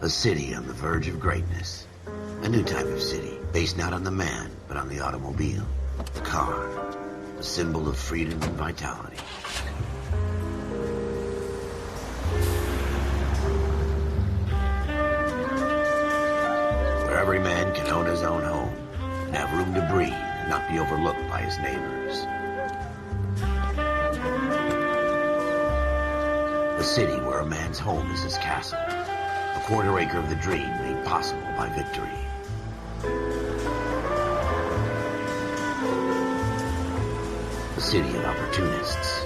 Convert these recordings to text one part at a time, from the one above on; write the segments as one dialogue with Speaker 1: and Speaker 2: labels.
Speaker 1: A city on the verge of greatness. A new type of city, based not on the man, but on the automobile. The car. A symbol of freedom and vitality. Where every man can own his own home, and have room to breathe, and not be overlooked by his neighbors. A city where a man's home is his castle. A quarter acre of the dream made possible by victory. A city of opportunists.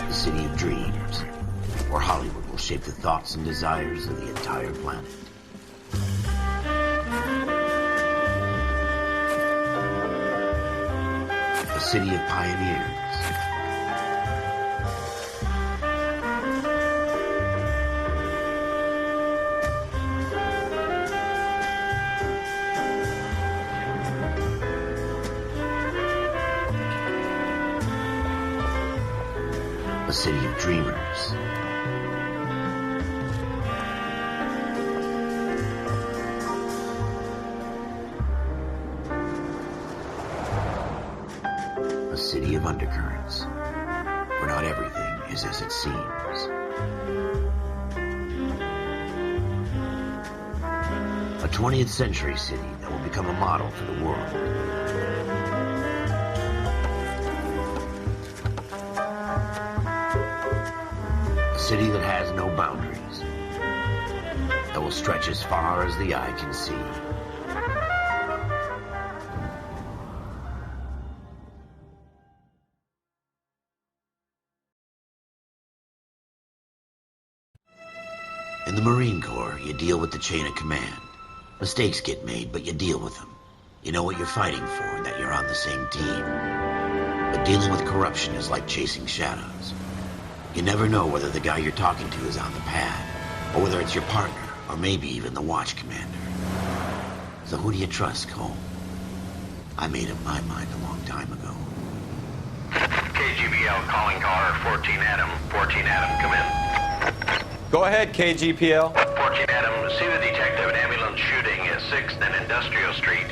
Speaker 1: A city of dreams, where Hollywood will shape the thoughts and desires of the entire planet. A city of pioneers. A city of dreamers. A city of undercurrents, where not everything is as it seems. A 20th century city that will become a model for the world. A city that has no boundaries, that will stretch as far as the eye can see. In the Marine Corps, you deal with the chain of command. Mistakes get made, but you deal with them. You know what you're fighting for and that you're on the same team. But dealing with corruption is like chasing shadows. You never know whether the guy you're talking to is on the pad, or whether it's your partner, or maybe even the watch commander. So who do you trust, Cole? I made up my mind a long time ago.
Speaker 2: KGBL calling caller 14 Adam. 14 Adam, come in.
Speaker 3: Go ahead, KGPL.
Speaker 2: 14 Adam, see the detective at ambulance shooting at 6th and Industrial Street.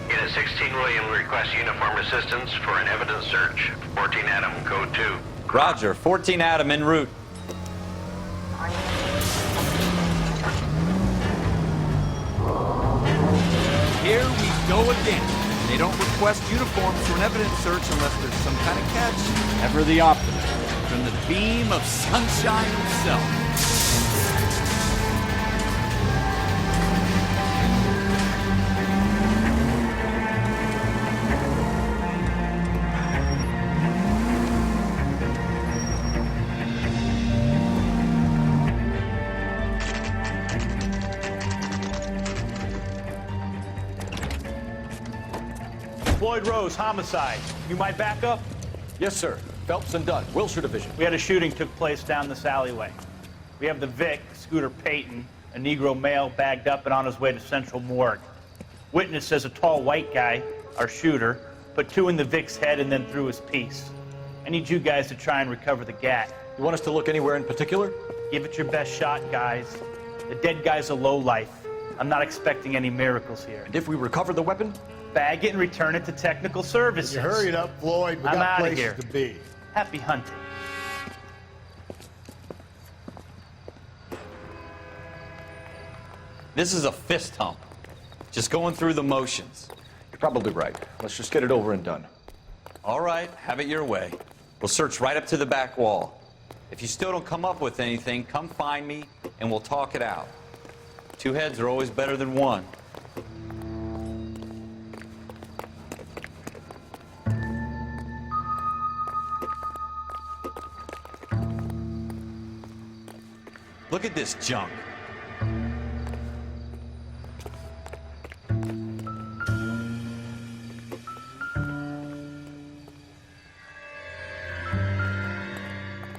Speaker 2: Unit 16 William requests uniform assistance for an evidence search. 14 Adam, code 2.
Speaker 3: Roger, 14 Adam en route.
Speaker 4: Here we go again. They don't request uniforms for an evidence search unless there's some kind of catch. Ever the optimist. From the beam of sunshine himself.
Speaker 5: Floyd Rose, homicide. You my backup?
Speaker 6: Yes, sir. Phelps and Dunn, Wilshire Division.
Speaker 5: We had a shooting took place down this alleyway. We have the Vic, Scooter Payton, a Negro male bagged up and on his way to Central Morgue. Witness says a tall white guy, our shooter, put 2 in the Vic's head and then threw his piece. I need you guys to try and recover the gat.
Speaker 6: You want us to look anywhere in particular?
Speaker 5: Give it your best shot, guys. The dead guy's a lowlife. I'm not expecting any miracles here.
Speaker 6: And if we recover the weapon?
Speaker 5: Bag it and return it to technical services.
Speaker 7: You hurry it up, Floyd. We
Speaker 5: I'm
Speaker 7: got
Speaker 5: outta
Speaker 7: places
Speaker 5: here.
Speaker 7: to be.
Speaker 5: Happy hunting.
Speaker 3: This is a fist hump. Just going through the motions.
Speaker 6: You're probably right. Let's just get it over and done.
Speaker 3: All right, have it your way. We'll search right up to the back wall. If you still don't come up with anything, come find me and we'll talk it out. 2 heads are always better than 1. Look at this junk.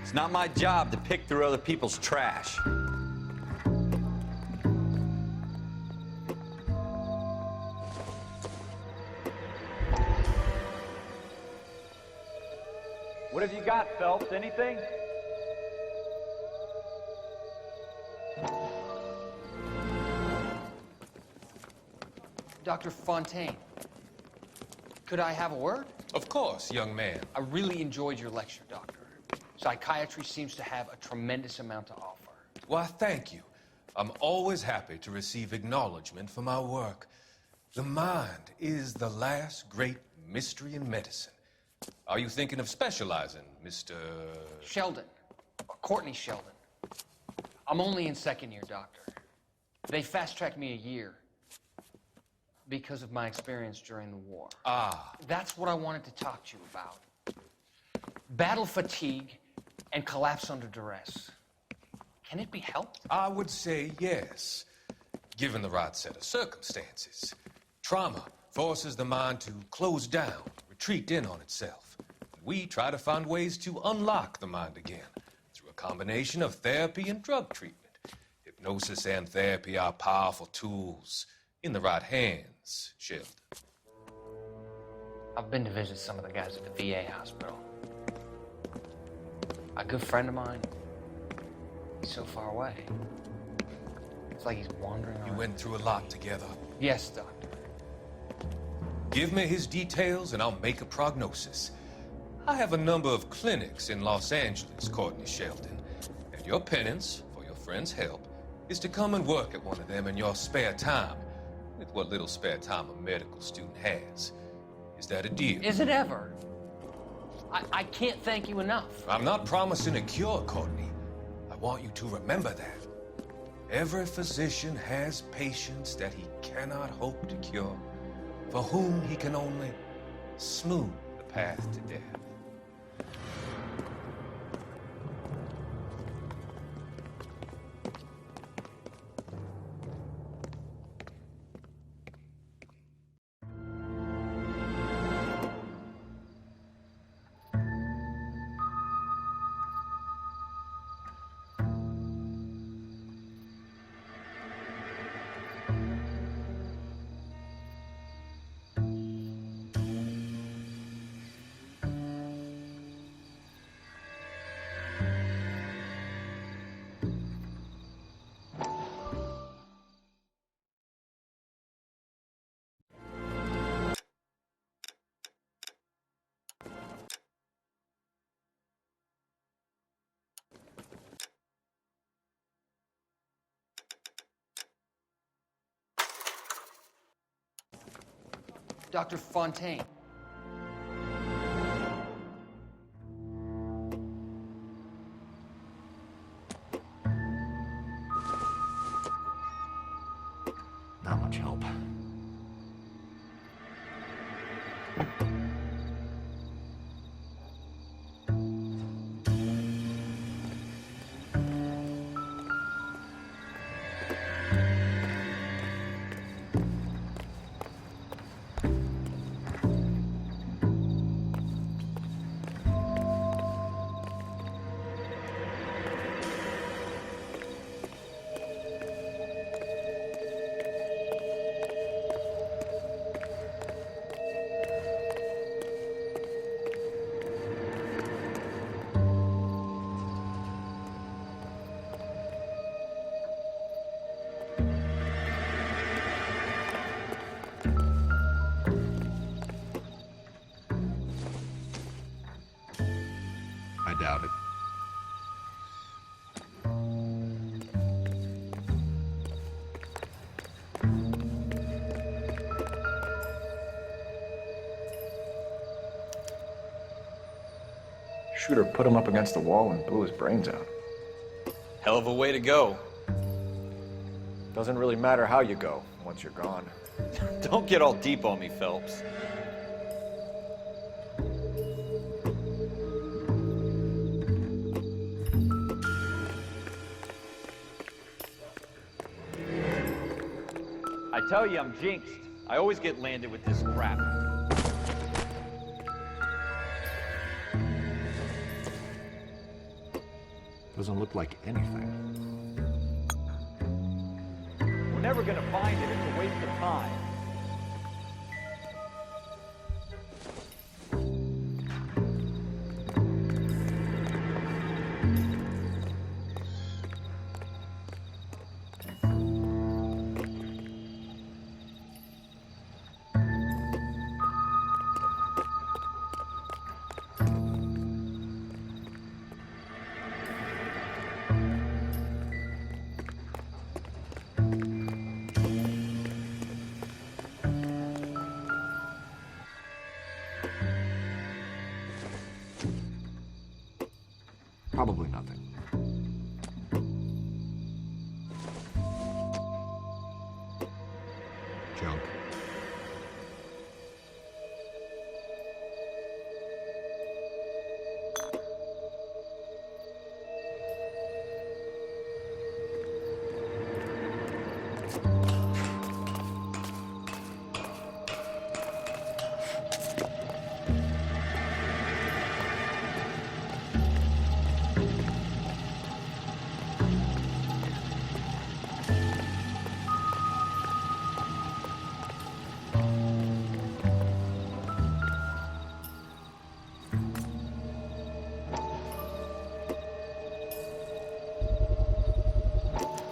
Speaker 3: It's not my job to pick through other people's trash.
Speaker 4: What have you got, Phelps? Anything?
Speaker 7: Dr. Fontaine, could I have a word?
Speaker 8: Of course, young man.
Speaker 7: I really enjoyed your lecture, Doctor. Psychiatry seems to have a tremendous amount to offer.
Speaker 8: Why, thank you. I'm always happy to receive acknowledgement for my work. The mind is the last great mystery in medicine. Are you thinking of specializing, Mr.
Speaker 7: Sheldon, or Courtney Sheldon. I'm only in second year, Doctor. They fast-tracked me a year because of my experience during the war.
Speaker 8: Ah.
Speaker 7: That's what I wanted to talk to you about. Battle fatigue and collapse under duress. Can it be helped?
Speaker 8: I would say yes, given the right set of circumstances. Trauma forces the mind to close down, retreat in on itself. We try to find ways to unlock the mind again through a combination of therapy and drug treatment. Hypnosis and therapy are powerful tools in the right hands, Sheldon.
Speaker 7: I've been to visit some of the guys at the VA hospital. A good friend of mine, he's so far away. It's like he's wandering around.
Speaker 8: You went through a lot together.
Speaker 7: Yes, Doctor.
Speaker 8: Give me his details and I'll make a prognosis. I have a number of clinics in Los Angeles, Courtney Sheldon, and your penance, for your friend's help, is to come and work at one of them in your spare time, with what little spare time a medical student has. Is that a deal?
Speaker 7: Is it ever? I can't thank you enough.
Speaker 8: I'm not promising a cure, Courtney. I want you to remember that. Every physician has patients that he cannot hope to cure, for whom he can only smooth the path to death.
Speaker 7: Dr. Fontaine.
Speaker 1: Not much help. I doubt it.
Speaker 6: Shooter put him up against the wall and blew his brains out.
Speaker 3: Hell of a way to go.
Speaker 6: Doesn't really matter how you go once you're gone.
Speaker 3: Don't get all deep on me, Phelps. I tell you, I'm jinxed. I always get landed with this crap.
Speaker 1: Doesn't look like anything.
Speaker 3: We're never gonna find it. It's a waste of time.
Speaker 6: Probably nothing. Junk.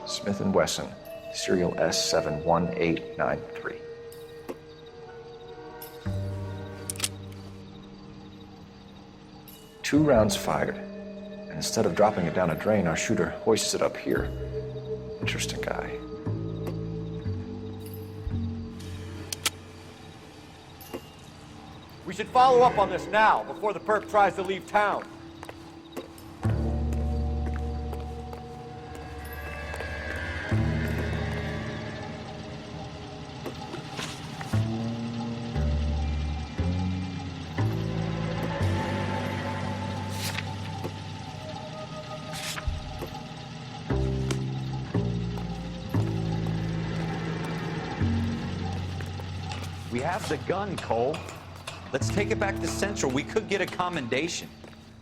Speaker 6: Smith & Wesson, serial S71893. Two rounds fired, and instead of dropping it down a drain, our shooter hoists it up here. Interesting guy.
Speaker 4: We should follow up on this now, before the perp tries to leave town.
Speaker 3: We have the gun, Cole. Let's take it back to Central. We could get a commendation.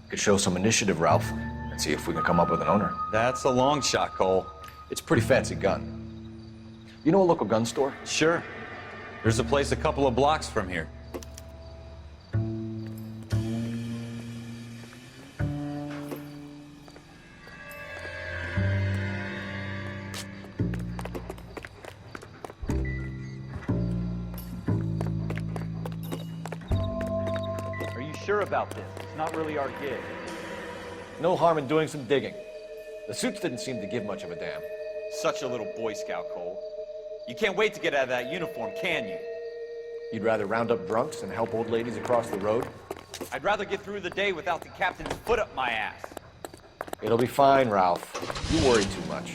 Speaker 6: Could show some initiative, Ralph, and see if we can come up with an owner.
Speaker 3: That's a long shot, Cole.
Speaker 6: It's a pretty fancy gun. You know a local gun store?
Speaker 3: Sure. There's a place a couple of blocks from here.
Speaker 4: Sure about this. It's not really our gig.
Speaker 6: No harm in doing some digging. The suits didn't seem to give much of a damn.
Speaker 3: Such a little Boy Scout, Cole. You can't wait to get out of that uniform, can you?
Speaker 6: You'd rather round up drunks and help old ladies across the road?
Speaker 3: I'd rather get through the day without the captain's foot up my ass.
Speaker 6: It'll be fine, Ralph. You worry too much.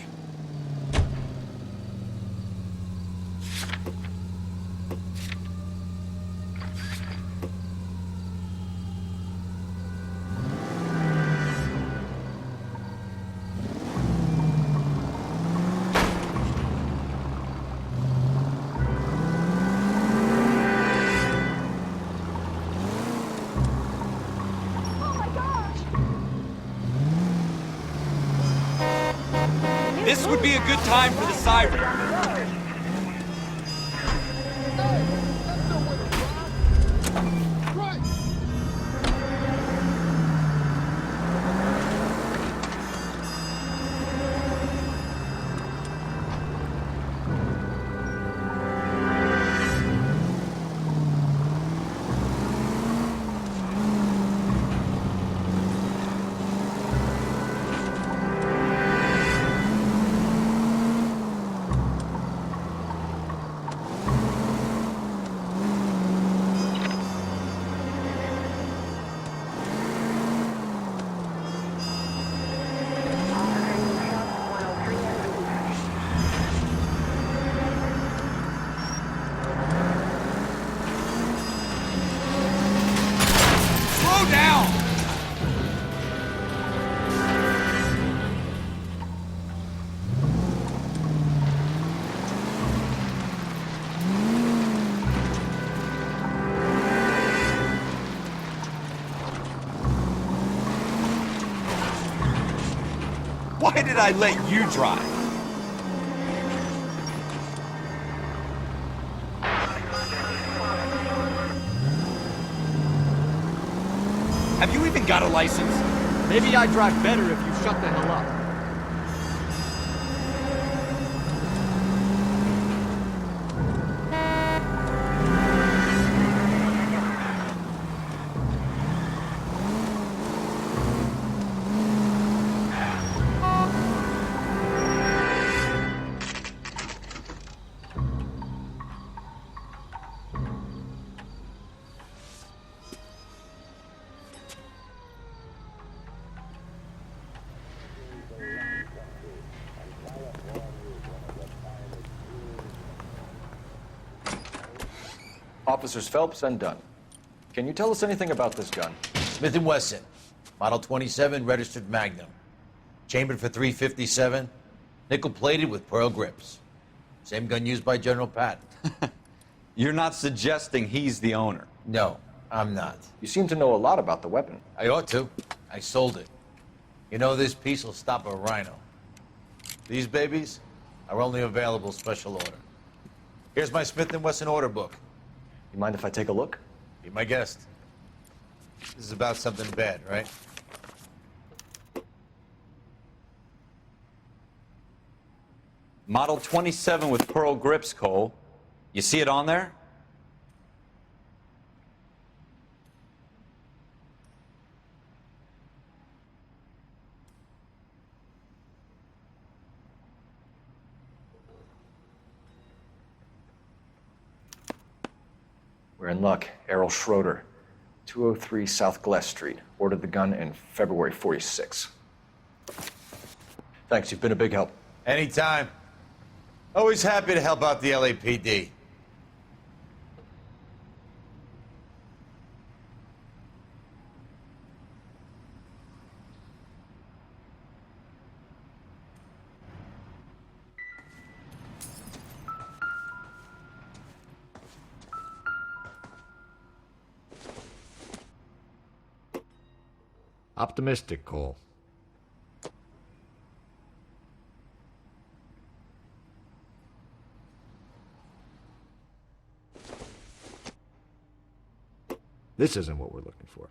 Speaker 3: This would be a good time for the siren. Why did I let you drive? Have you even got a license?
Speaker 4: Maybe I drive better if you shut the hell up.
Speaker 6: Officers Phelps and Dunn. Can you tell us anything about this gun?
Speaker 9: Smith & Wesson, Model 27, registered Magnum. Chambered for .357, nickel-plated with pearl grips. Same gun used by General Patton.
Speaker 3: You're not suggesting he's the owner?
Speaker 9: No, I'm not.
Speaker 6: You seem to know a lot about the weapon.
Speaker 9: I ought to. I sold it. You know, this piece will stop a rhino. These babies are only available special order. Here's my Smith & Wesson order book.
Speaker 6: You mind if I take a look?
Speaker 9: Be my guest. This is about something bad, right?
Speaker 3: Model 27 with pearl grips, Cole. You see it on there?
Speaker 6: We're in luck. Errol Schroeder, 203 South Glass Street. Ordered the gun in February '46. Thanks, you've been a big help.
Speaker 9: Anytime. Always happy to help out the LAPD.
Speaker 10: Optimistic, Cole. This isn't what we're looking for.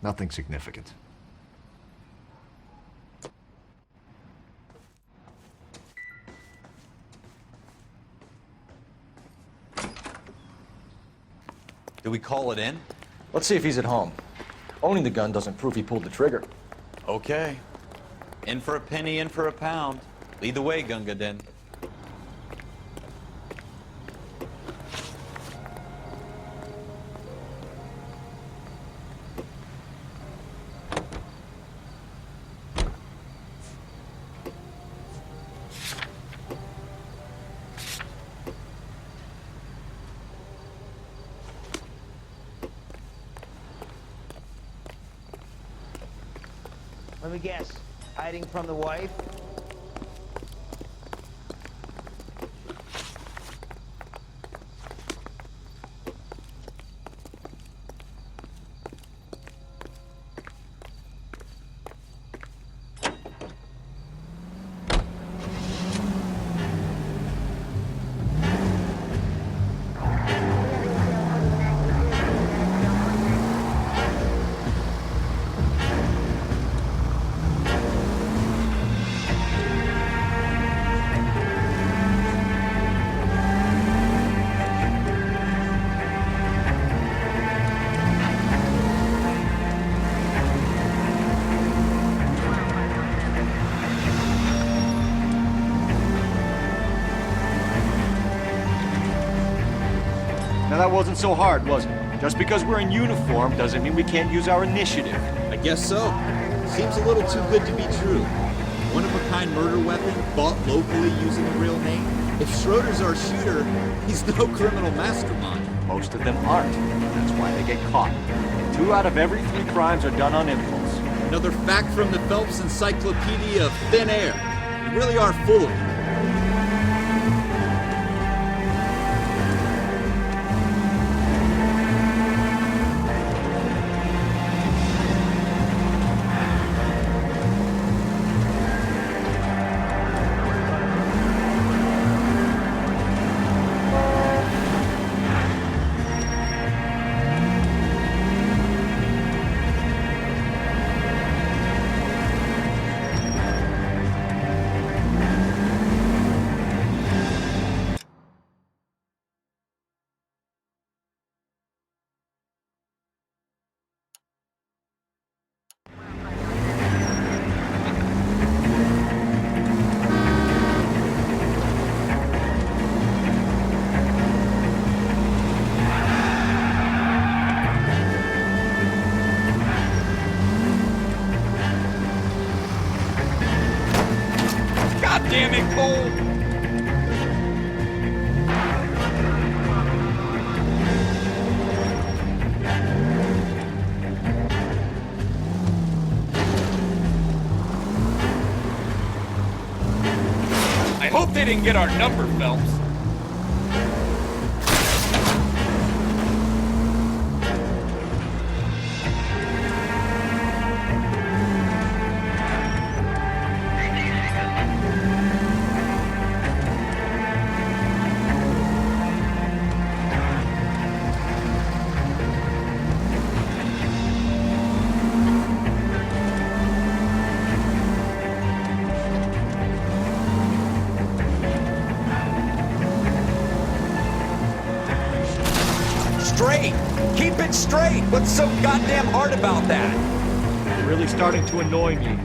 Speaker 10: Nothing significant.
Speaker 3: Do we call it in?
Speaker 6: Let's see if he's at home. Owning the gun doesn't prove he pulled the trigger.
Speaker 3: Okay. In for a penny, in for a pound. Lead the way, Gunga Din.
Speaker 11: Let me guess, hiding from the wife?
Speaker 10: Now that wasn't so hard, was it? Just because we're in uniform doesn't mean we can't use our initiative.
Speaker 4: I guess so. Seems a little too good to be true. One-of-a-kind murder weapon bought locally using a real name. If Schroeder's our shooter, he's no criminal mastermind.
Speaker 10: Most of them aren't. That's why they get caught. 2 out of every 3 crimes are done on impulse.
Speaker 4: Another fact from the Phelps Encyclopedia of Thin Air. You really are full of it. Cole! I hope they didn't get our number, Phelps. Straight! Keep it straight! What's so goddamn hard about that?
Speaker 10: You're really starting to annoy me.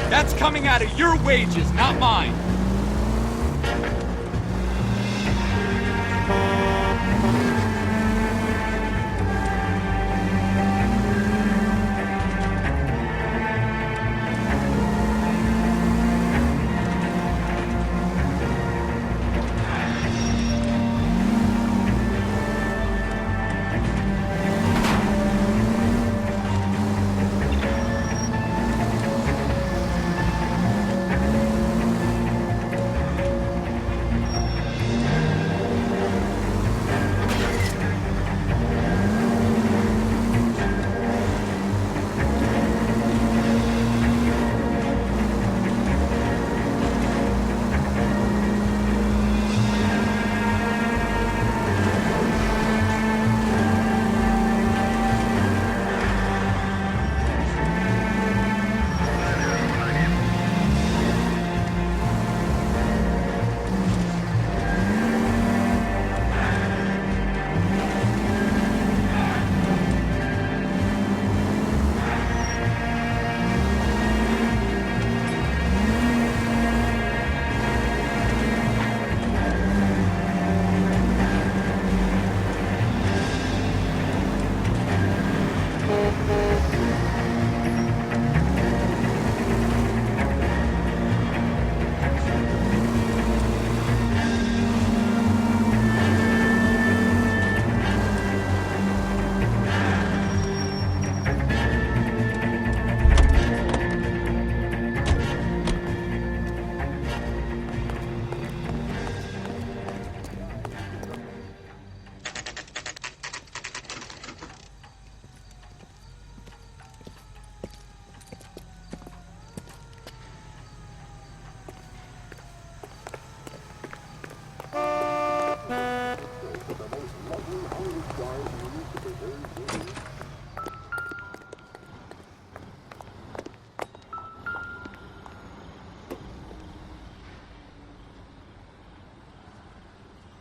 Speaker 4: That's coming out of your wages, not mine.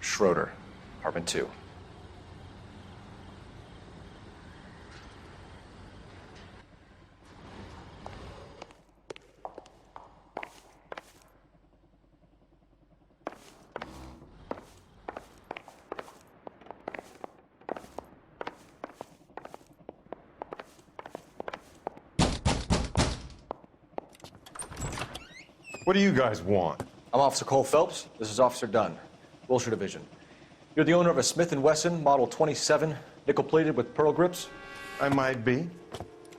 Speaker 6: Schroeder, apartment 2. What do you guys want? I'm Officer Cole Phelps. This is Officer Dunn, Wilshire Division. You're the owner of a Smith & Wesson Model 27, nickel-plated with pearl grips? I might be.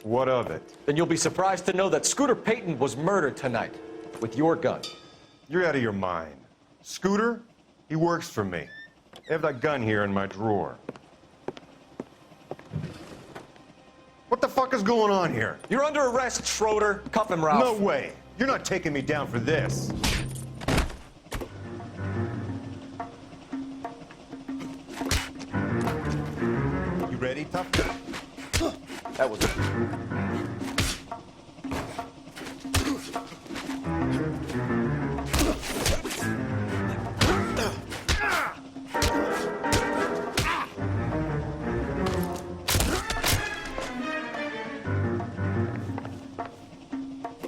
Speaker 6: What of it? Then you'll be surprised to know that Scooter Payton was murdered tonight with your gun. You're out of your mind. Scooter? He works for me. I have that gun here in my drawer. What the fuck is going on here? You're under arrest, Schroeder. Cuff him, Ralph. No way. You're not taking me down for this. You ready, tough guy? That was it.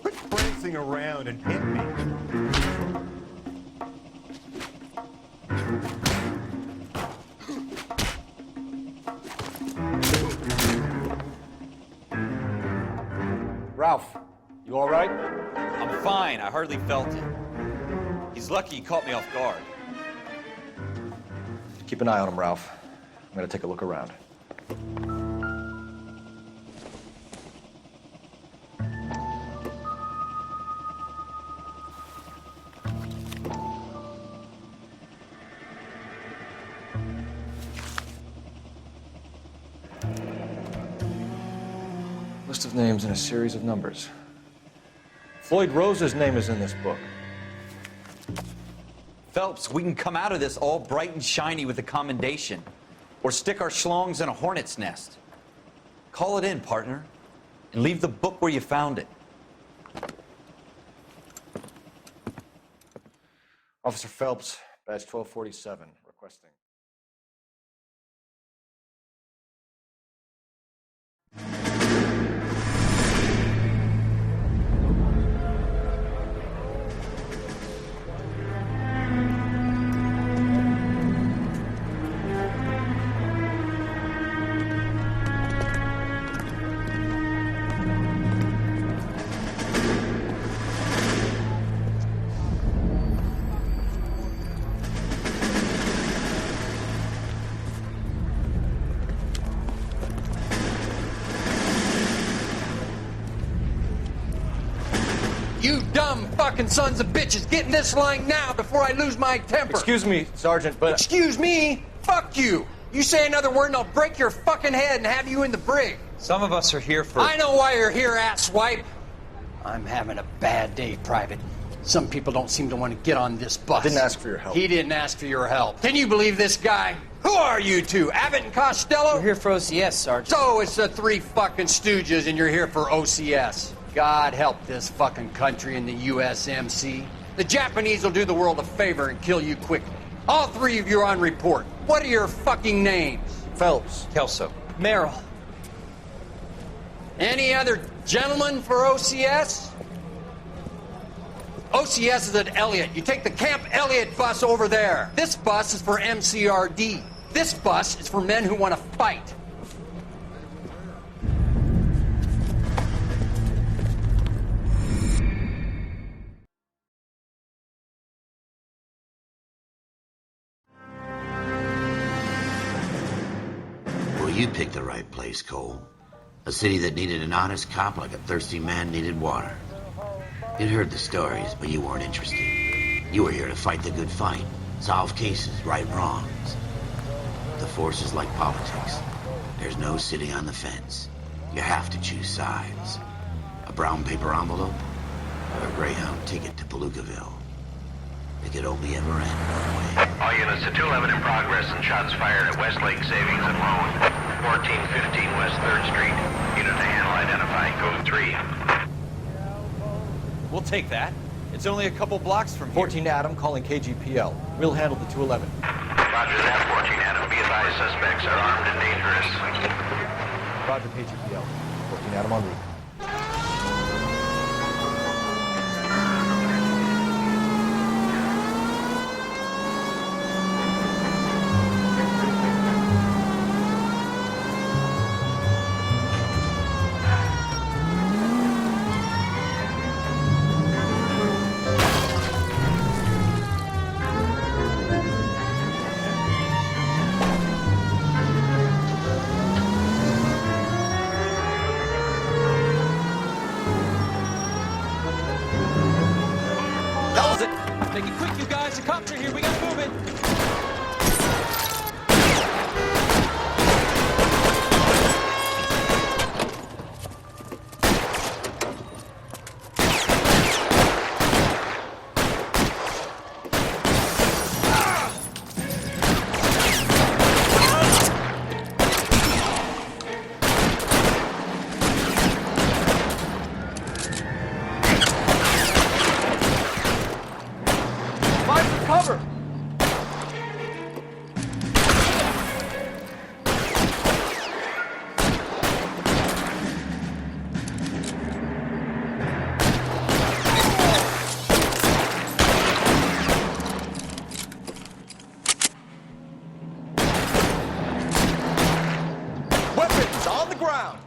Speaker 6: Quit prancing around and hit me.
Speaker 10: Ralph, you all right?
Speaker 3: I'm fine. I hardly felt it. He's lucky he caught me off guard.
Speaker 6: Keep an eye on him, Ralph. I'm gonna take a look around. List of names and a series of numbers. Floyd Rose's name is in this book.
Speaker 3: Phelps, we can come out of this all bright and shiny with a commendation. Or stick our schlongs in a hornet's nest. Call it in, partner. And leave the book where you found it.
Speaker 6: Officer Phelps, badge 1247, requesting.
Speaker 7: You dumb fucking sons of bitches, get in this line now before I lose my temper.
Speaker 6: Excuse me, Sergeant, but...
Speaker 7: Excuse me? Fuck you. You say another word and I'll break your fucking head and have you in the brig.
Speaker 3: Some of us are here for...
Speaker 7: I know why you're here, asswipe. I'm having a bad day, Private. Some people don't seem to want to get on this bus.
Speaker 6: I didn't ask for your help.
Speaker 7: He didn't ask for your help. Can you believe this guy? Who are you two? Abbott and Costello?
Speaker 11: We're here for OCS, Sergeant.
Speaker 7: So it's the three fucking stooges and you're here for OCS. God help this fucking country and the USMC. The Japanese will do the world a favor and kill you quickly. All three of you are on report. What are your fucking names?
Speaker 6: Phelps.
Speaker 3: Kelso.
Speaker 11: Merrill.
Speaker 7: Any other gentlemen for OCS? OCS is at Elliott. You take the Camp Elliott bus over there. This bus is for MCRD. This bus is for men who want to fight.
Speaker 1: Well, you picked the right place, Cole. A city that needed an honest cop like a thirsty man needed water. You'd heard the stories, but you weren't interested. You were here to fight the good fight, solve cases, right wrongs. The force is like politics. There's no sitting on the fence. You have to choose sides. A brown paper envelope or a Greyhound ticket to Palookaville. It could only ever end one way.
Speaker 2: All units to 211 in progress and shots fired at Westlake Savings and Loan, 1415 West 3rd Street. Unit to handle identifying code 3.
Speaker 3: We'll take that. It's only a couple blocks from here.
Speaker 6: 14 Adam calling KGPL. We'll handle the 211.
Speaker 2: Roger that, 14 Adam. Be advised, suspects are armed and dangerous.
Speaker 6: Roger, KGPL. 14 Adam on route.
Speaker 8: Make it quick, you guys. The cops are here. We gotta move it.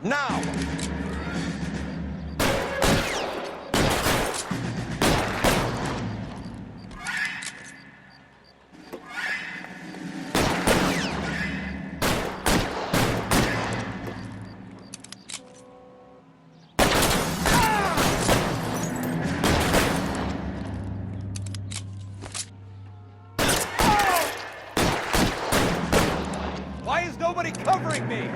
Speaker 6: Now!
Speaker 4: Why is nobody covering me?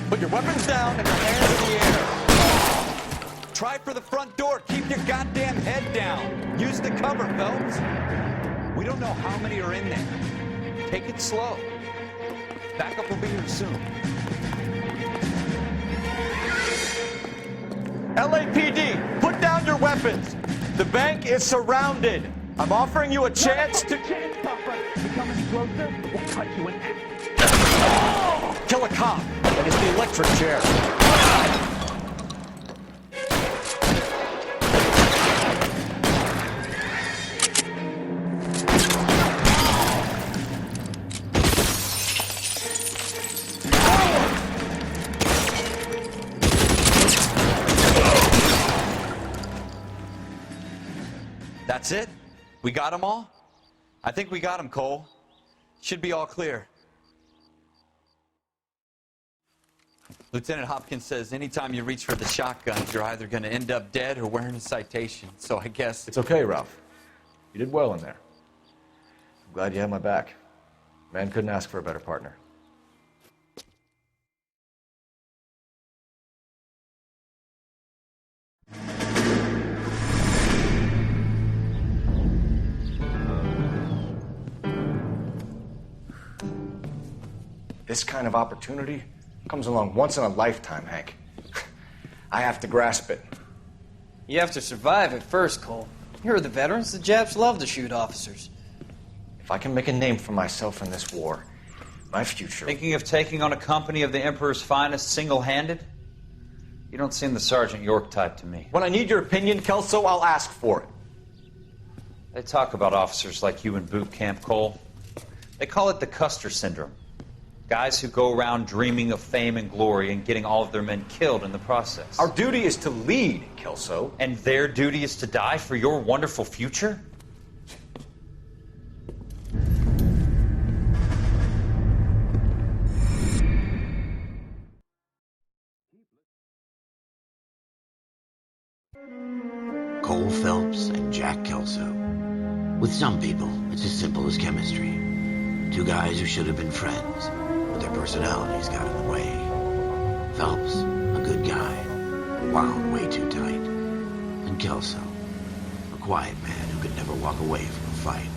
Speaker 6: Put your weapons down and your hands in the air.
Speaker 4: Try for the front door. Keep your goddamn head down. Use the cover, Phelps. We don't know how many are in there. Take it slow. Backup will be here soon.
Speaker 10: LAPD, put down your weapons. The bank is surrounded. I'm offering you a chance to...
Speaker 6: Kill a cop. That is the electric chair.
Speaker 3: That's it? We got them all? I think we got them, Cole. Should be all clear. Lieutenant Hopkins says anytime you reach for the shotguns, you're either going to end up dead or wearing a citation. So I guess...
Speaker 6: It's okay, Ralph. You did well in there. I'm glad you had my back. Man couldn't ask for a better partner. This kind of opportunity comes along once in a lifetime, Hank. I have to grasp it.
Speaker 12: You have to survive at first, Cole. Here are the veterans. The Japs love to shoot officers.
Speaker 6: If I can make a name for myself in this war, my future...
Speaker 5: Thinking of taking on a company of the Emperor's finest single-handed? You don't seem the Sergeant York type to me.
Speaker 6: When I need your opinion, Kelso, I'll ask for it.
Speaker 5: They talk about officers like you in boot camp, Cole. They call it the Custer Syndrome. Guys who go around dreaming of fame and glory and getting all of their men killed in the process.
Speaker 6: Our duty is to lead, Kelso.
Speaker 5: And their duty is to die for your wonderful future?
Speaker 1: Cole Phelps and Jack Kelso. With some people, it's as simple as chemistry. Two guys who should have been friends, but their personalities got in the way. Phelps, a good guy, wound way too tight. And Kelso, a quiet man who could never walk away from a fight.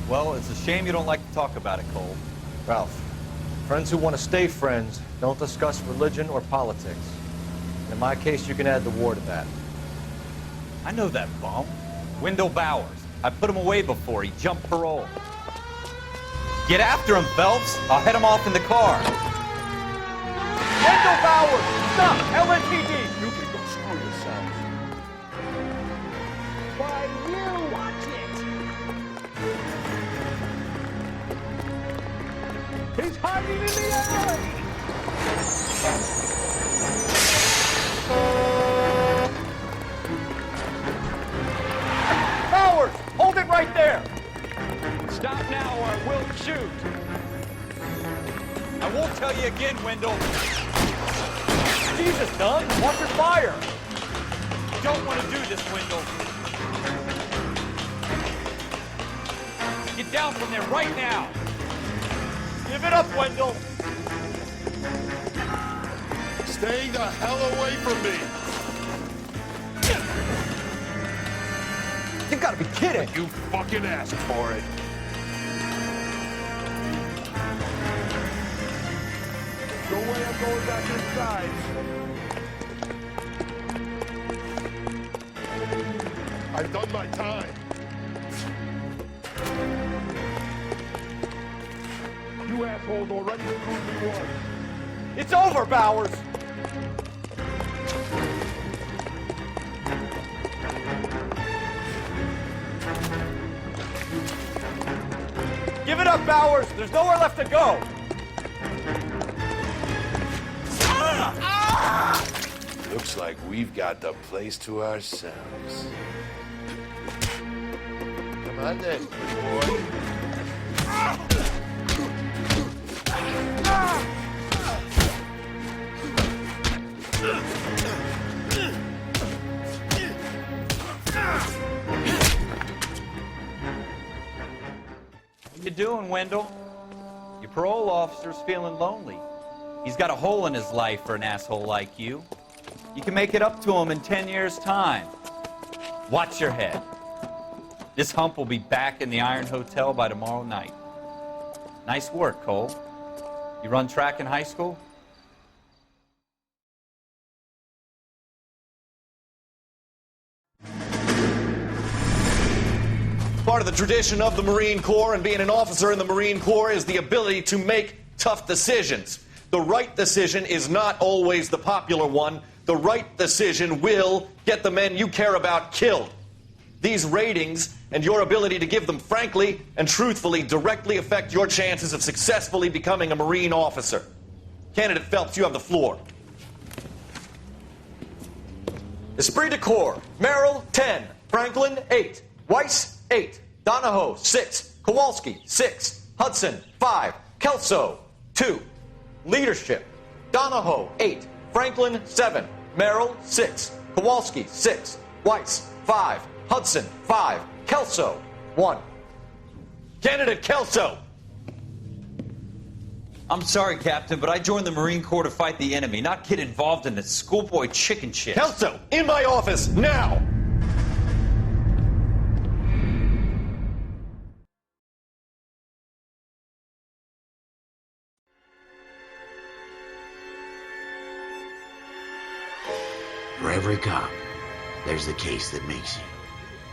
Speaker 3: Well, it's a shame you don't like to talk about it, Cole.
Speaker 6: Ralph, friends who want to stay friends don't discuss religion or politics. In my case, you can add the war to that.
Speaker 3: I know that bum. Wendell Bowers. I put him away before. He jumped parole. Get after him, Phelps. I'll head him off in the car.
Speaker 10: Wendell Bowers! Stop! LAPD! You can go screw yourself.
Speaker 11: Why, you watch it! He's hiding in the alley!
Speaker 10: Bowers! Hold it right there!
Speaker 4: Stop now or I will shoot. I won't tell you again, Wendell.
Speaker 10: Jesus, Dunn! Watch your fire!
Speaker 4: You don't want to do this, Wendell. get down from there right now.
Speaker 10: Give it up, Wendell.
Speaker 13: Stay the hell away from me.
Speaker 6: You've got to be kidding.
Speaker 13: You fucking asked for it. No way I'm going back inside. I've done my time. You assholes already screwed me once.
Speaker 10: It's over, Bowers. Give it up, Bowers. There's nowhere left to go.
Speaker 13: Looks like we've got the place to ourselves. Come on then, boy.
Speaker 3: What you doing, Wendell? Your parole officer's feeling lonely. He's got a hole in his life for an asshole like you. You can make it up to him in 10 years' time. Watch your head. This hump will be back in the Iron Hotel by tomorrow night. Nice work, Cole. You run track in high school?
Speaker 14: Part of the tradition of the Marine Corps and being an officer in the Marine Corps is the ability to make tough decisions. The right decision is not always the popular one. The right decision will get the men you care about killed. These ratings and your ability to give them frankly and truthfully directly affect your chances of successfully becoming a Marine officer. Candidate Phelps, you have the floor. Esprit de Corps, Merrill, 10. Franklin, 8. Weiss, 8. Donahoe, 6. Kowalski, 6. Hudson, 5. Kelso, 2. Leadership, Donahoe, 8. Franklin, 7. Merrill, 6. Kowalski, 6. Weiss, 5. Hudson, 5. Kelso, 1. Candidate Kelso!
Speaker 3: I'm sorry, Captain, but I joined the Marine Corps to fight the enemy, not get involved in this schoolboy chicken shit.
Speaker 14: Kelso, in my office, now!
Speaker 1: For every cop, there's the case that makes you.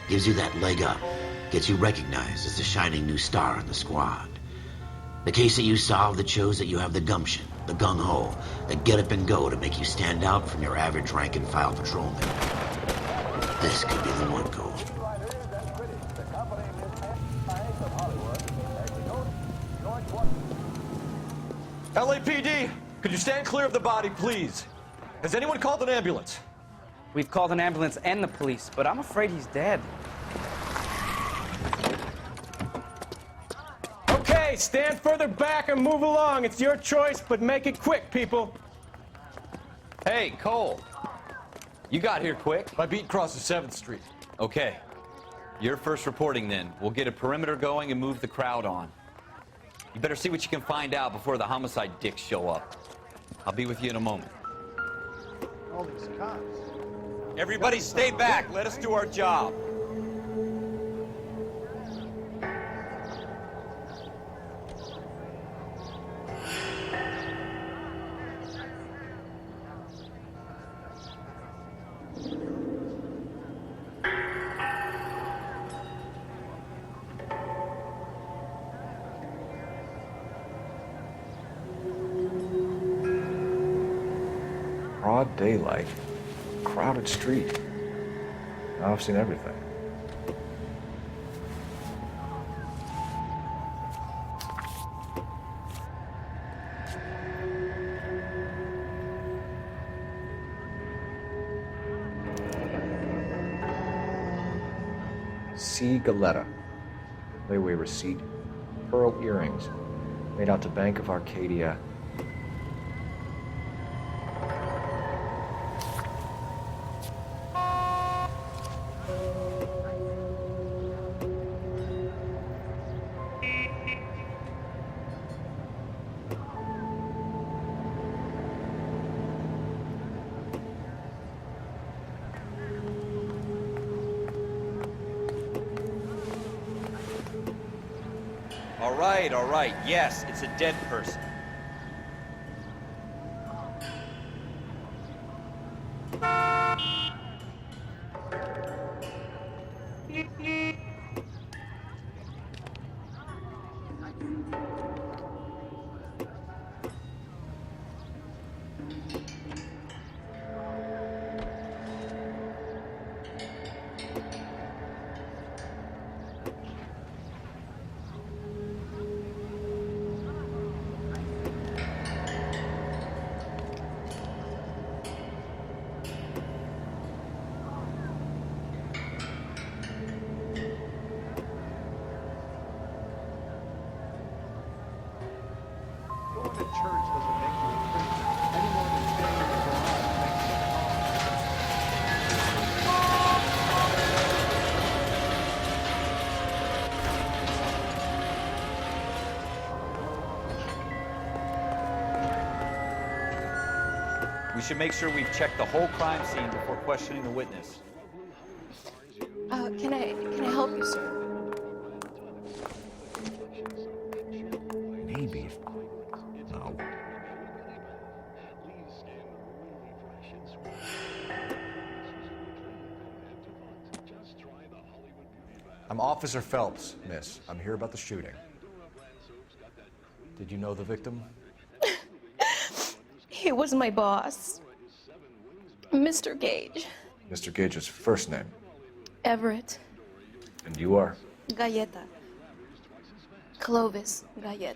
Speaker 1: Gives you that leg up. Gets you recognized as the shining new star in the squad. The case that you solve that shows that you have the gumption, the gung-ho, the get up and go to make you stand out from your average rank-and-file patrolman. This could be the one, Cole.
Speaker 6: LAPD, could you stand clear of the body, please? Has anyone called an ambulance?
Speaker 12: We've called an ambulance and the police, but I'm afraid he's dead.
Speaker 15: Okay, stand further back and move along. It's your choice, but make it quick, people.
Speaker 3: Hey, Cole. You got here quick.
Speaker 6: My beat crosses 7th Street.
Speaker 3: Okay. You're first reporting then. We'll get a perimeter going and move the crowd on. You better see what you can find out before the homicide dicks show up. I'll be with you in a moment.
Speaker 10: All these cops.
Speaker 4: Everybody stay back. Let us do our job.
Speaker 6: Broad daylight. Crowded street. Now I've seen everything. C. Galetta. Layaway receipt. Pearl earrings. Made out to Bank of Arcadia.
Speaker 3: All right. Yes, it's a dead person. We should make sure we've checked the whole crime scene before questioning the witness.
Speaker 16: Can I help you, sir?
Speaker 1: Maybe. No.
Speaker 6: I'm Officer Phelps, miss. I'm here about the shooting. Did you know the victim?
Speaker 16: He was my boss, Mr. Gage.
Speaker 6: Mr. Gage's first name.
Speaker 16: Everett.
Speaker 6: And you are?
Speaker 16: Galleta. Clovis Galleta.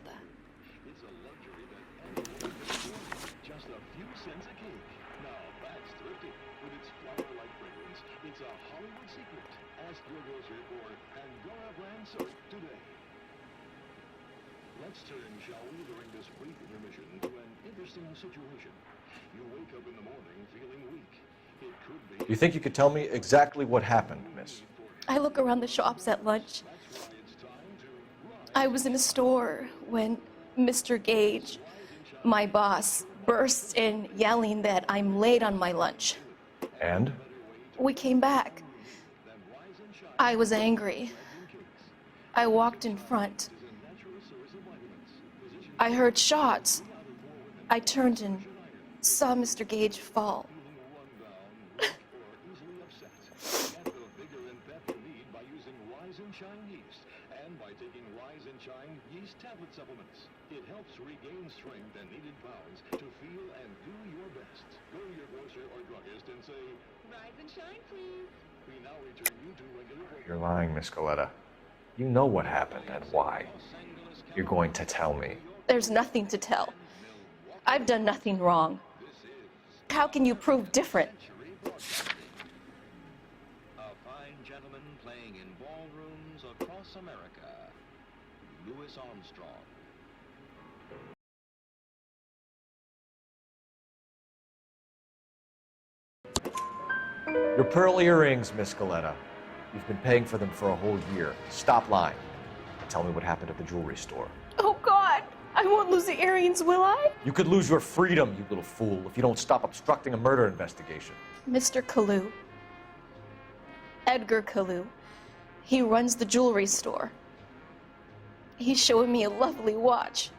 Speaker 17: Let's turn, shall we, during this brief intermission to an interesting situation. You wake up in the morning feeling weak. It could be...
Speaker 6: You think you could tell me exactly what happened, miss?
Speaker 16: I look around the shops at lunch. I was in a store when Mr. Gage, my boss, bursts in yelling that I'm late on my lunch.
Speaker 6: And?
Speaker 16: We came back. I was angry. I walked in front. I heard shots. I turned and saw Mr. Gage fall.
Speaker 17: It helps regain strength and needed pounds to feel and do your best. Go to your grocer or druggist and say, "Rise and shine, please." We now return you to regular programs.
Speaker 6: You're lying, Miss Coletta. You know what happened and why. You're going to tell me.
Speaker 16: There's nothing to tell. I've done nothing wrong. How can you prove different?
Speaker 17: A fine gentleman playing in ballrooms across America. Louis Armstrong.
Speaker 6: Your pearl earrings, Miss Coletta. You've been paying for them for a whole year. Stop lying. Tell me what happened at the jewelry store.
Speaker 16: Oh, God! I won't lose the earrings, will I?
Speaker 6: You could lose your freedom, you little fool, if you don't stop obstructing a murder investigation.
Speaker 16: Mr. Kalu. Edgar Kalu. He runs the jewelry store. He's showing me a lovely watch.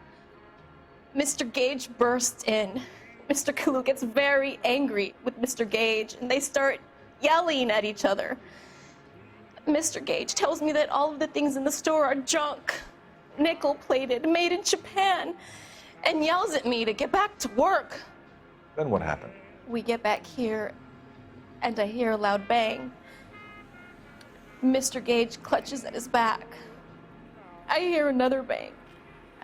Speaker 16: Mr. Gage bursts in. Mr. Kalu gets very angry with Mr. Gage, and they start yelling at each other. Mr. Gage tells me that all of the things in the store are junk, nickel-plated, made in Japan, and yells at me to get back to work.
Speaker 6: Then what happened?
Speaker 16: We get back here, and I hear a loud bang. Mr. Gage clutches at his back. I hear another bang,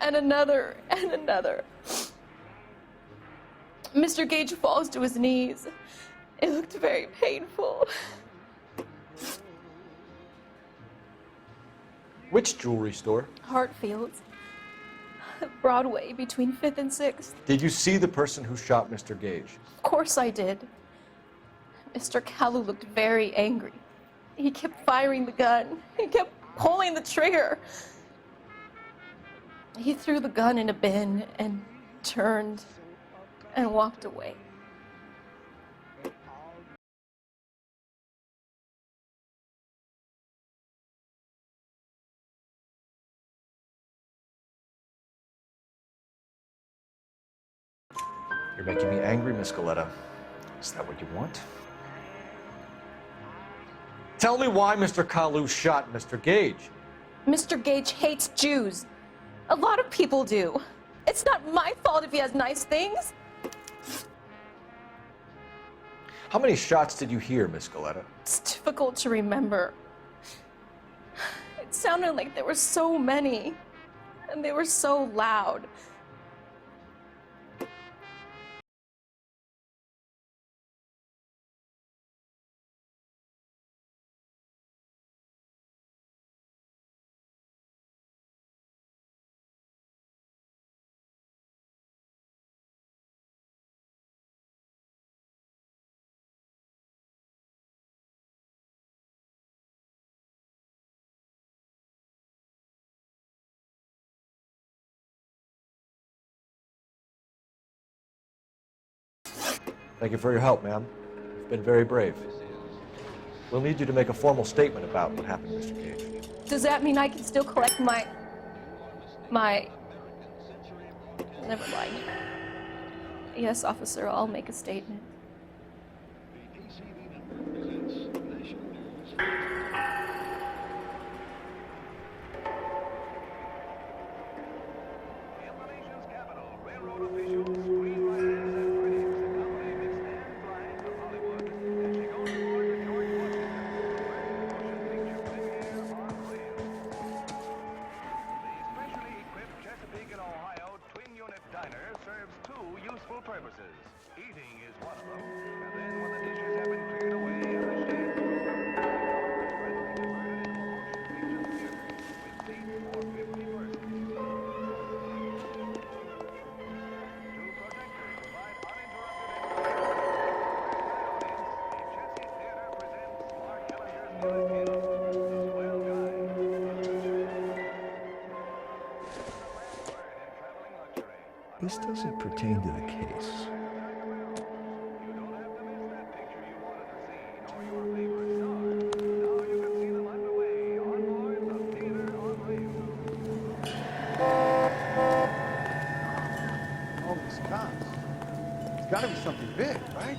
Speaker 16: and another, and another. Mr. Gage falls to his knees. It looked very painful.
Speaker 6: Which jewelry store?
Speaker 16: Hartfield's. Broadway, between 5th and 6th.
Speaker 6: Did you see the person who shot Mr. Gage?
Speaker 16: Of course I did. Mr. Kalu looked very angry. He kept firing the gun. He kept pulling the trigger. He threw the gun in a bin and turned and walked away.
Speaker 6: You're making me angry, Miss Galetta. Is that what you want? Tell me why Mr. Kalu shot Mr. Gage.
Speaker 16: Mr. Gage hates Jews. A lot of people do. It's not my fault if he has nice things.
Speaker 6: How many shots did you hear, Miss Galetta?
Speaker 16: It's difficult to remember. It sounded like there were so many, and they were so loud.
Speaker 6: Thank you for your help, ma'am. You've been very brave. We'll need you to make a formal statement about what happened, Mr. Gage.
Speaker 16: Does that mean I can still collect my... Never mind. Yes, officer, I'll make a statement.
Speaker 18: This doesn't pertain to the case.
Speaker 19: All these cops. It's gotta be something big, right?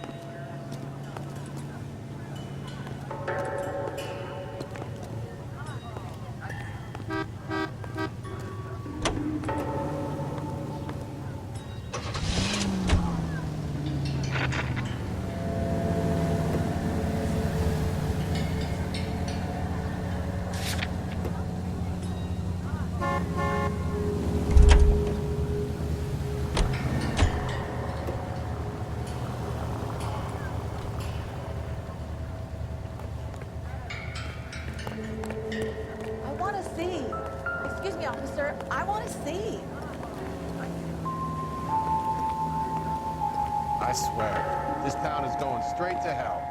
Speaker 13: I swear, this town is going straight to hell.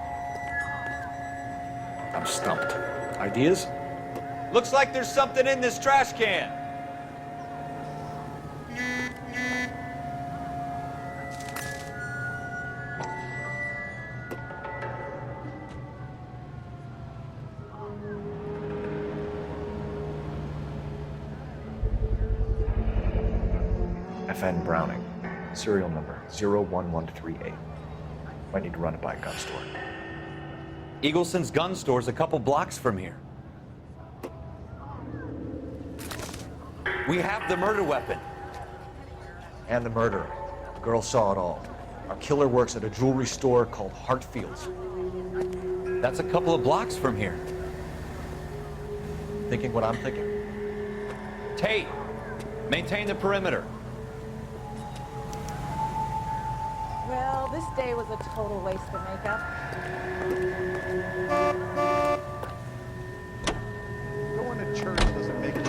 Speaker 6: I'm stumped. Ideas?
Speaker 3: Looks like there's something in this trash can.
Speaker 6: FN Browning. Serial number 01138. Might need to run it by a gun store.
Speaker 3: Eagleson's gun store's a couple blocks from here. We have the murder weapon.
Speaker 6: And the murderer. The girl saw it all. Our killer works at a jewelry store called Hartfield's.
Speaker 3: That's a couple of blocks from here.
Speaker 6: Thinking what I'm thinking?
Speaker 3: Tate, maintain the perimeter.
Speaker 20: Well, this day was a total waste of makeup.
Speaker 19: Going to church doesn't make it.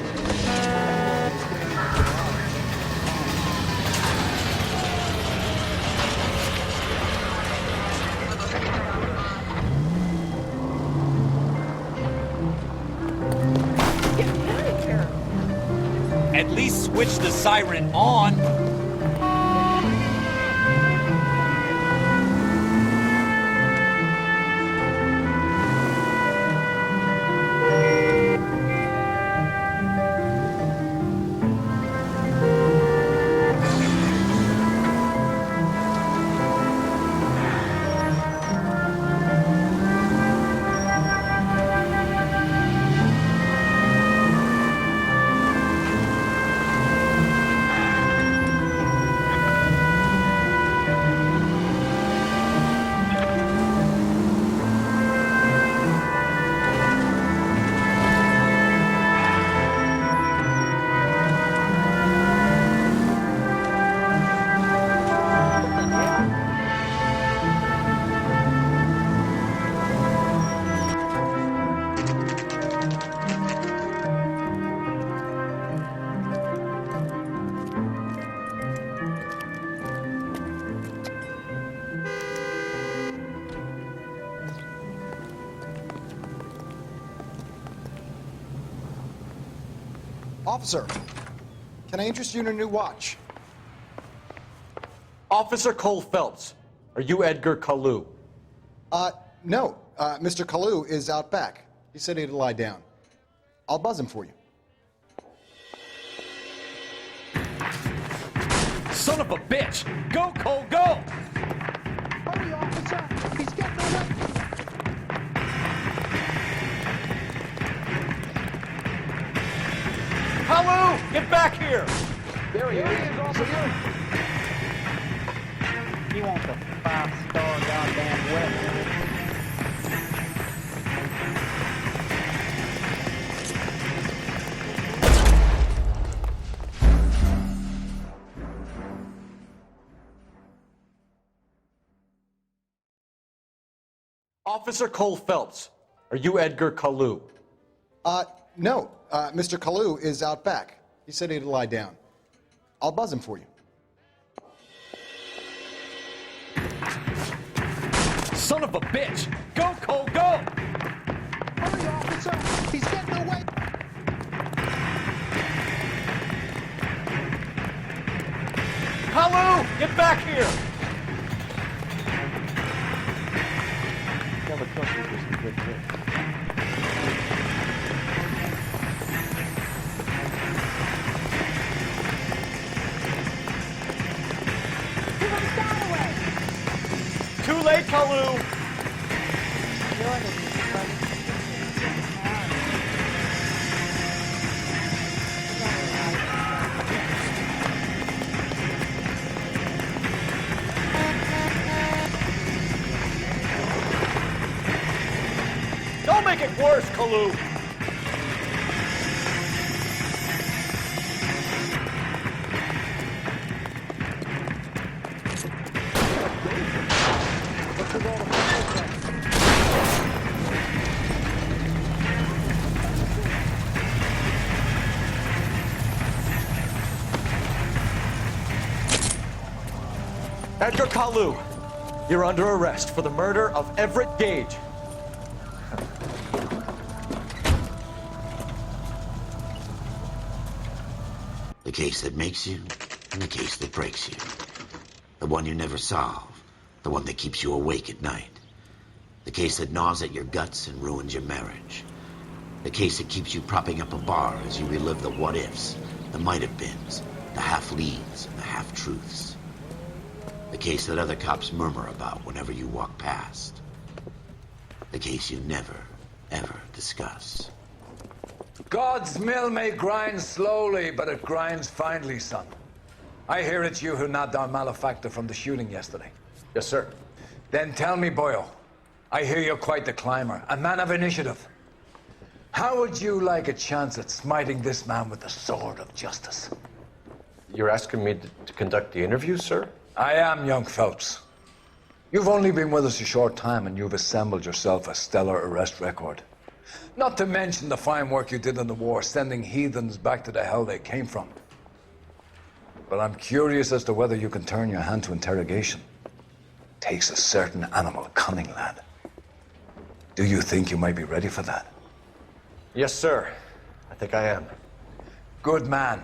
Speaker 3: At least switch the siren on.
Speaker 21: Officer, can I interest you in a new watch?
Speaker 6: Officer Cole Phelps, are you Edgar Kalu?
Speaker 21: No. Mr. Kalu is out back. He said he'd lie down. I'll buzz him for you.
Speaker 4: Son of a bitch! Go, Cole, go!
Speaker 11: Hurry, officer! He's getting away!
Speaker 4: Kalu, get back here!
Speaker 11: There he is, officer! He wants a 5-star goddamn weapon.
Speaker 6: Officer Cole Phelps, are you Edgar Kalu?
Speaker 21: No. Mr. Kalu is out back. He said he'd lie down. I'll buzz him for you.
Speaker 4: Son of a bitch! Go, Cole, go!
Speaker 11: Hurry, officer! He's getting away!
Speaker 4: Kalu, get back here!
Speaker 19: Never trust you for some good tricks.
Speaker 4: Too late, Kalu! Don't make it worse, Kalu!
Speaker 6: Edgar Kalu, you're under arrest for the murder of Everett Gage.
Speaker 1: The case that makes you, and the case that breaks you. The one you never solve, the one that keeps you awake at night. The case that gnaws at your guts and ruins your marriage. The case that keeps you propping up a bar as you relive the what-ifs, the might-have-beens, the half-leads, and the half-truths. The case that other cops murmur about whenever you walk past. The case you never, ever discuss.
Speaker 22: God's mill may grind slowly, but it grinds finely, son. I hear it's you who nabbed our malefactor from the shooting yesterday.
Speaker 6: Yes, sir.
Speaker 22: Then tell me, Boyle, I hear you're quite the climber, a man of initiative. How would you like a chance at smiting this man with the sword of justice?
Speaker 6: You're asking me to conduct the interview, sir?
Speaker 22: I am, young Phelps. You've only been with us a short time and you've assembled yourself a stellar arrest record. Not to mention the fine work you did in the war, sending heathens back to the hell they came from. But I'm curious as to whether you can turn your hand to interrogation. Takes a certain animal cunning, lad. Do you think you might be ready for that?
Speaker 6: Yes, sir. I think I am.
Speaker 22: Good man.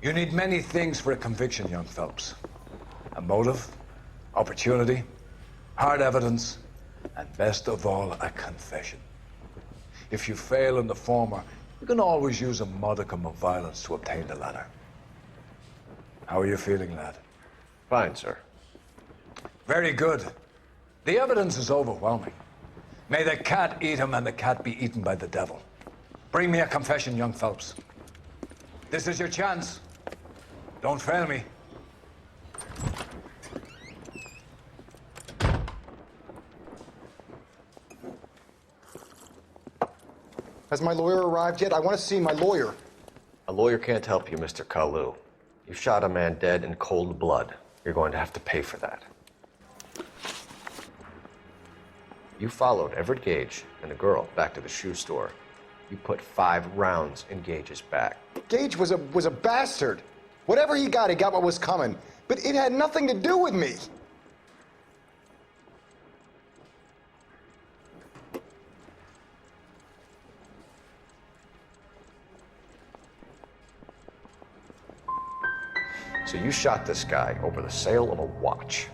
Speaker 22: You need many things for a conviction, young Phelps. A motive, opportunity, hard evidence, and best of all, a confession. If you fail in the former, you can always use a modicum of violence to obtain the latter. How are you feeling, lad?
Speaker 6: Fine, sir.
Speaker 22: Very good. The evidence is overwhelming. May the cat eat him and the cat be eaten by the devil. Bring me a confession, young Phelps. This is your chance. Don't fail me.
Speaker 21: Has my lawyer arrived yet? I want to see my lawyer.
Speaker 6: A lawyer can't help you, Mr. Kalu. You shot a man dead in cold blood. You're going to have to pay for that. You followed Everett Gage and a girl back to the shoe store. You put 5 rounds in Gage's back.
Speaker 21: Gage was a bastard. Whatever he got what was coming. But it had nothing to do with me.
Speaker 6: So you shot this guy over the sale of a watch.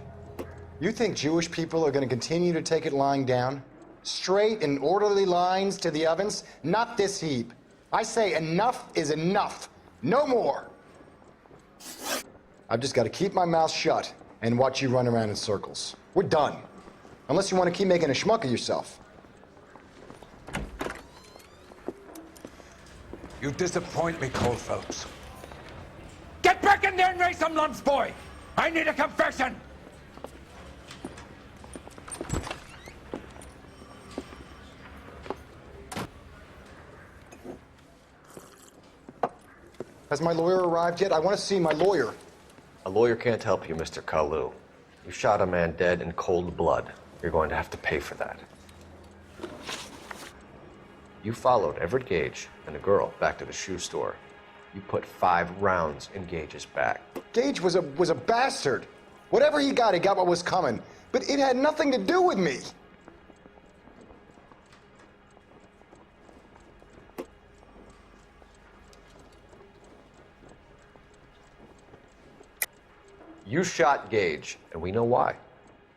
Speaker 21: You think Jewish people are going to continue to take it lying down? Straight and orderly lines to the ovens? Not this heap. I say enough is enough. No more. I've just got to keep my mouth shut and watch you run around in circles. We're done. Unless you want to keep making a schmuck of yourself.
Speaker 22: You disappoint me, Cole Phelps.
Speaker 4: Get back in there and raise some lumps, boy! I need a confession!
Speaker 21: Has my lawyer arrived yet? I want to see my lawyer.
Speaker 14: A lawyer can't help you, Mr. Kalu. You shot a man dead in cold blood. You're going to have to pay for that. You followed Everett Gage and a girl back to the shoe store. You put 5 rounds in Gage's back.
Speaker 21: Gage was a bastard. Whatever he got what was coming. But it had nothing to do with me.
Speaker 14: You shot Gage, and we know why.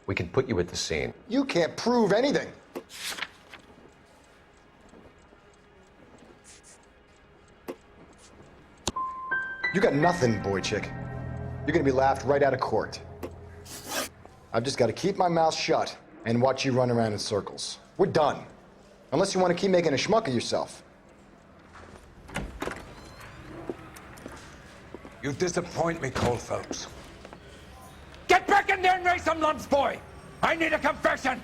Speaker 14: We can put you at the scene.
Speaker 21: You can't prove anything. You got nothing, boy chick. You're gonna be laughed right out of court. I've just got to keep my mouth shut and watch you run around in circles. We're done. Unless you want to keep making a schmuck of yourself.
Speaker 22: You disappoint me, Cole Phelps.
Speaker 4: Get back in there and raise some lumps, boy! I need a confession!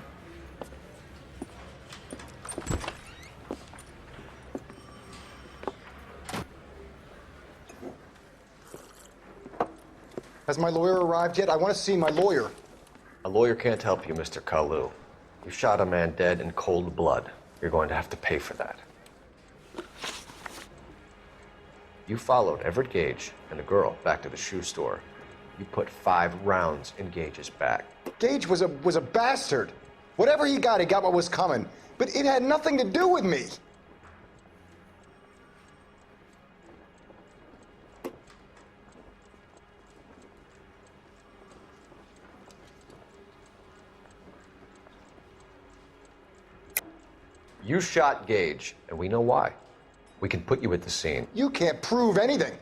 Speaker 21: Has my lawyer arrived yet? I want to see my lawyer.
Speaker 14: A lawyer can't help you, Mr. Kalu. You shot a man dead in cold blood. You're going to have to pay for that. You followed Everett Gage and a girl back to the shoe store. You put 5 rounds in Gage's back.
Speaker 21: Gage was a bastard. Whatever he got what was coming. But it had nothing to do with me.
Speaker 14: You shot Gage, and we know why. We can put you at the scene.
Speaker 21: You can't prove anything.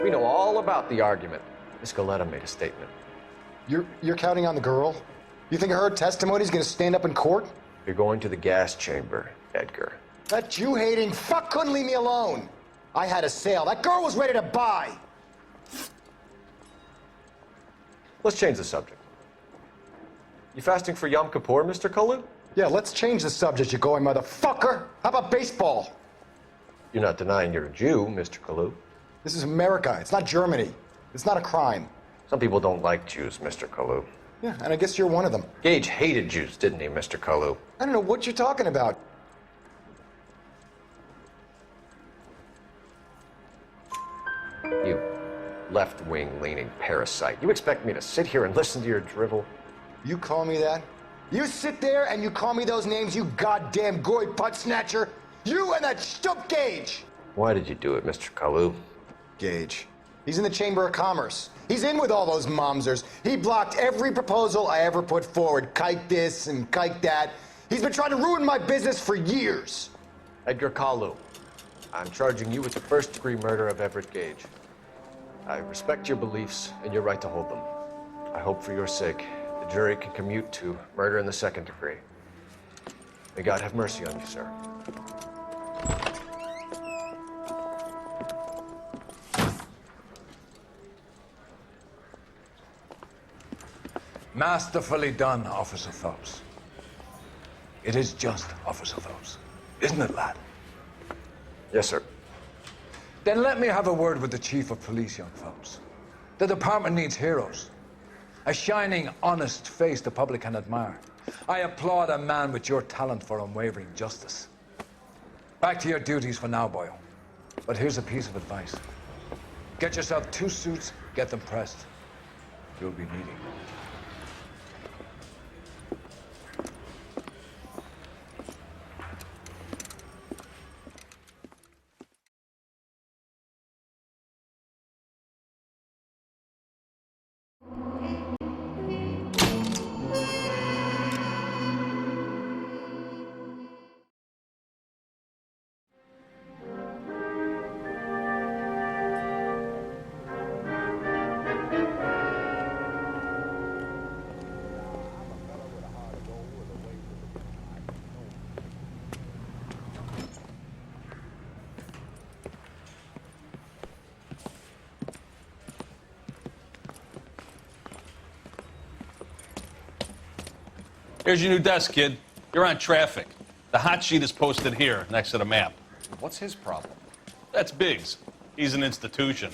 Speaker 14: We know all about the argument. Miss Galetta made a statement.
Speaker 21: You're counting on the girl? You think her testimony's gonna stand up in court?
Speaker 14: You're going to the gas chamber, Edgar.
Speaker 21: That Jew-hating fuck couldn't leave me alone. I had a sale. That girl was ready to buy.
Speaker 14: Let's change the subject. You fasting for Yom Kippur, Mr. Kalu?
Speaker 21: Yeah, let's change the subject, you going motherfucker. How about baseball?
Speaker 14: You're not denying you're a Jew, Mr. Kalu.
Speaker 21: This is America. It's not Germany. It's not a crime.
Speaker 14: Some people don't like Jews, Mr. Kalu.
Speaker 21: Yeah, and I guess you're one of them.
Speaker 14: Gage hated Jews, didn't he, Mr. Kalu?
Speaker 21: I don't know what you're talking about.
Speaker 14: You left-wing leaning parasite. You expect me to sit here and listen to your drivel?
Speaker 21: You call me that? You sit there and you call me those names, you goddamn goy putt snatcher? You and that stump Gage!
Speaker 14: Why did you do it, Mr. Kalu?
Speaker 21: Gage. He's in the Chamber of Commerce. He's in with all those momsers. He blocked every proposal I ever put forward. Kike this and kike that. He's been trying to ruin my business for years.
Speaker 14: Edgar Kalu, I'm charging you with the first-degree murder of Everett Gage. I respect your beliefs and your right to hold them. I hope for your sake the jury can commute to murder in the second degree. May God have mercy on you, sir.
Speaker 22: Masterfully done, Officer Phelps. It is just, Officer Phelps. Isn't it, lad?
Speaker 6: Yes, sir.
Speaker 22: Then let me have a word with the Chief of Police, young Phelps. The department needs heroes. A shining, honest face the public can admire. I applaud a man with your talent for unwavering justice. Back to your duties for now, boyo. But here's a piece of advice. Get yourself 2 suits, get them pressed. You'll be needing.
Speaker 7: Here's your new desk, kid. You're on traffic. The hot sheet is posted here, next to the map.
Speaker 6: What's his problem?
Speaker 7: That's Biggs. He's an institution.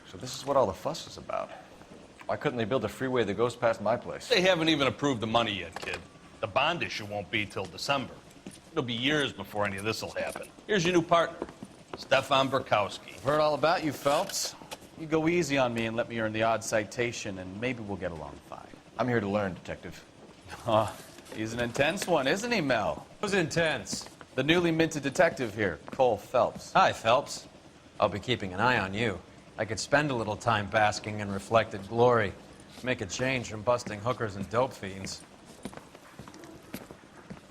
Speaker 6: So this is what all the fuss is about. Why couldn't they build a freeway that goes past my place?
Speaker 7: They haven't even approved the money yet, kid. The bond issue won't be till December. It'll be years before any of this will happen. Here's your new partner, Stefan Burkowski.
Speaker 3: I've heard all about you, Phelps. You go easy on me and let me earn the odd citation, and maybe we'll get along fine.
Speaker 6: I'm here to learn, Detective.
Speaker 3: He's an intense one, isn't he, Mel? Who's intense? The newly minted detective here, Cole Phelps.
Speaker 9: Hi, Phelps. I'll be keeping an eye on you. I could spend a little time basking in reflected glory. Make a change from busting hookers and dope fiends.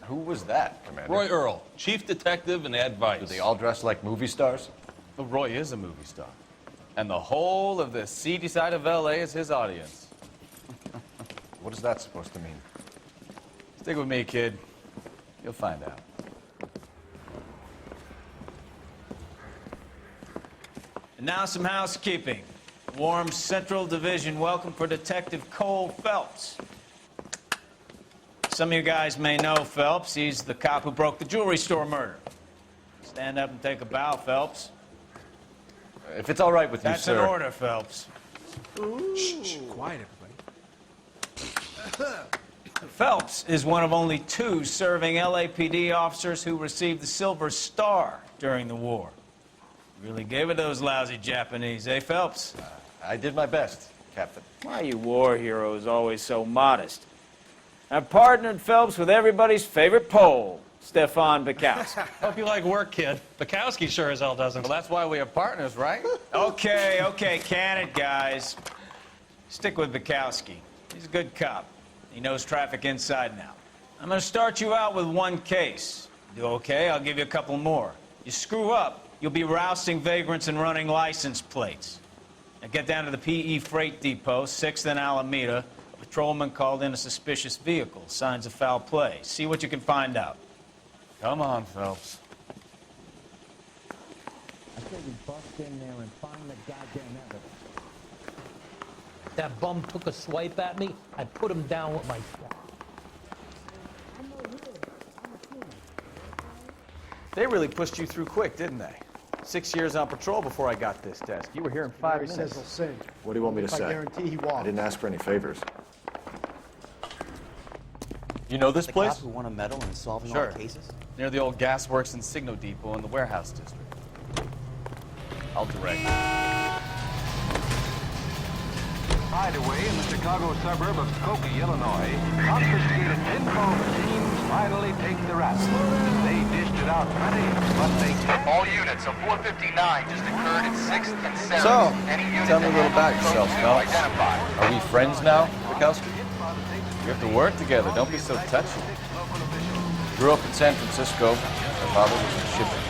Speaker 6: Who was that, Commander?
Speaker 7: Roy Earl, chief detective and advice.
Speaker 6: Do they all dress like movie stars?
Speaker 3: Well, Roy is a movie star. And the whole of the seedy side of L.A. is his audience.
Speaker 6: What is that supposed to mean?
Speaker 3: Stick with me, kid. You'll find out. And now some housekeeping. Warm Central Division welcome for Detective Cole Phelps. Some of you guys may know Phelps. He's the cop who broke the jewelry store murder. Stand up and take a bow, Phelps.
Speaker 6: If it's all right with you,
Speaker 3: That's
Speaker 6: sir.
Speaker 3: an order, Phelps.
Speaker 19: Shh, quiet, everybody.
Speaker 3: Phelps is one of only 2 serving LAPD officers who received the Silver Star during the war. Really gave it those lousy Japanese, eh, Phelps?
Speaker 6: I did my best, Captain.
Speaker 11: Why are you war heroes always so modest? I've partnered Phelps with everybody's favorite Pole, Stefan Burkowski.
Speaker 7: Hope you like work, kid. Bukowski sure as hell doesn't.
Speaker 3: Well, that's why we have partners, right? Okay, can it, guys. Stick with Bukowski. He's a good cop. He knows traffic inside and out. I'm going to start you out with 1 case. Do okay? I'll give you a couple more. You screw up, you'll be rousting vagrants and running license plates. Now get down to the PE Freight Depot, 6th and Alameda. A patrolman called in a suspicious vehicle. Signs of foul play. See what you can find out. Come on, Phelps.
Speaker 11: I said you bust in there and find the goddamn evidence.
Speaker 23: That bum took a swipe at me. I put him down with my shot.
Speaker 3: They really pushed you through quick, didn't they? 6 years on patrol before I got this desk. You were here in 5
Speaker 19: He says
Speaker 3: minutes.
Speaker 19: he'll sing.
Speaker 6: What do you want me to say?
Speaker 19: I guarantee he won't.
Speaker 6: I didn't ask for any favors. You know this place?
Speaker 24: The cop who won a medal in solving
Speaker 3: Sure.
Speaker 24: all the cases?
Speaker 3: Near the old gasworks and Signo Depot in the warehouse district. I'll direct.
Speaker 25: Hideaway in the Chicago suburb of Skokie, Illinois, confiscated pinball machines finally take the rap. They dished it out plenty, but they can't.
Speaker 2: All units of 459 just occurred at 6th and 7th.
Speaker 6: So,
Speaker 2: Any unit
Speaker 6: tell me a little about
Speaker 2: that
Speaker 6: yourself,
Speaker 2: has
Speaker 6: Phelps.
Speaker 2: identified.
Speaker 6: Are we friends now, Bukowski? We have to work together. Don't be so touchy. Grew up in San Francisco. My father was in shipping.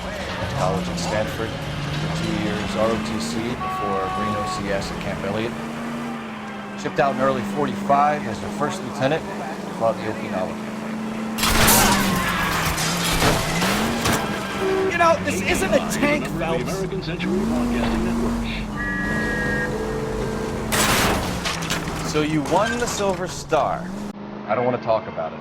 Speaker 6: Went to college at Stanford. For 2 years ROTC before Green OCS at Camp Elliott. Shipped out in early 45 as a first lieutenant. Fought the Okinawa.
Speaker 11: You know, this isn't a tank,
Speaker 17: The
Speaker 11: Phelps.
Speaker 17: American Century Broadcasting Network.
Speaker 3: So you won the Silver Star.
Speaker 6: I don't want to talk about it.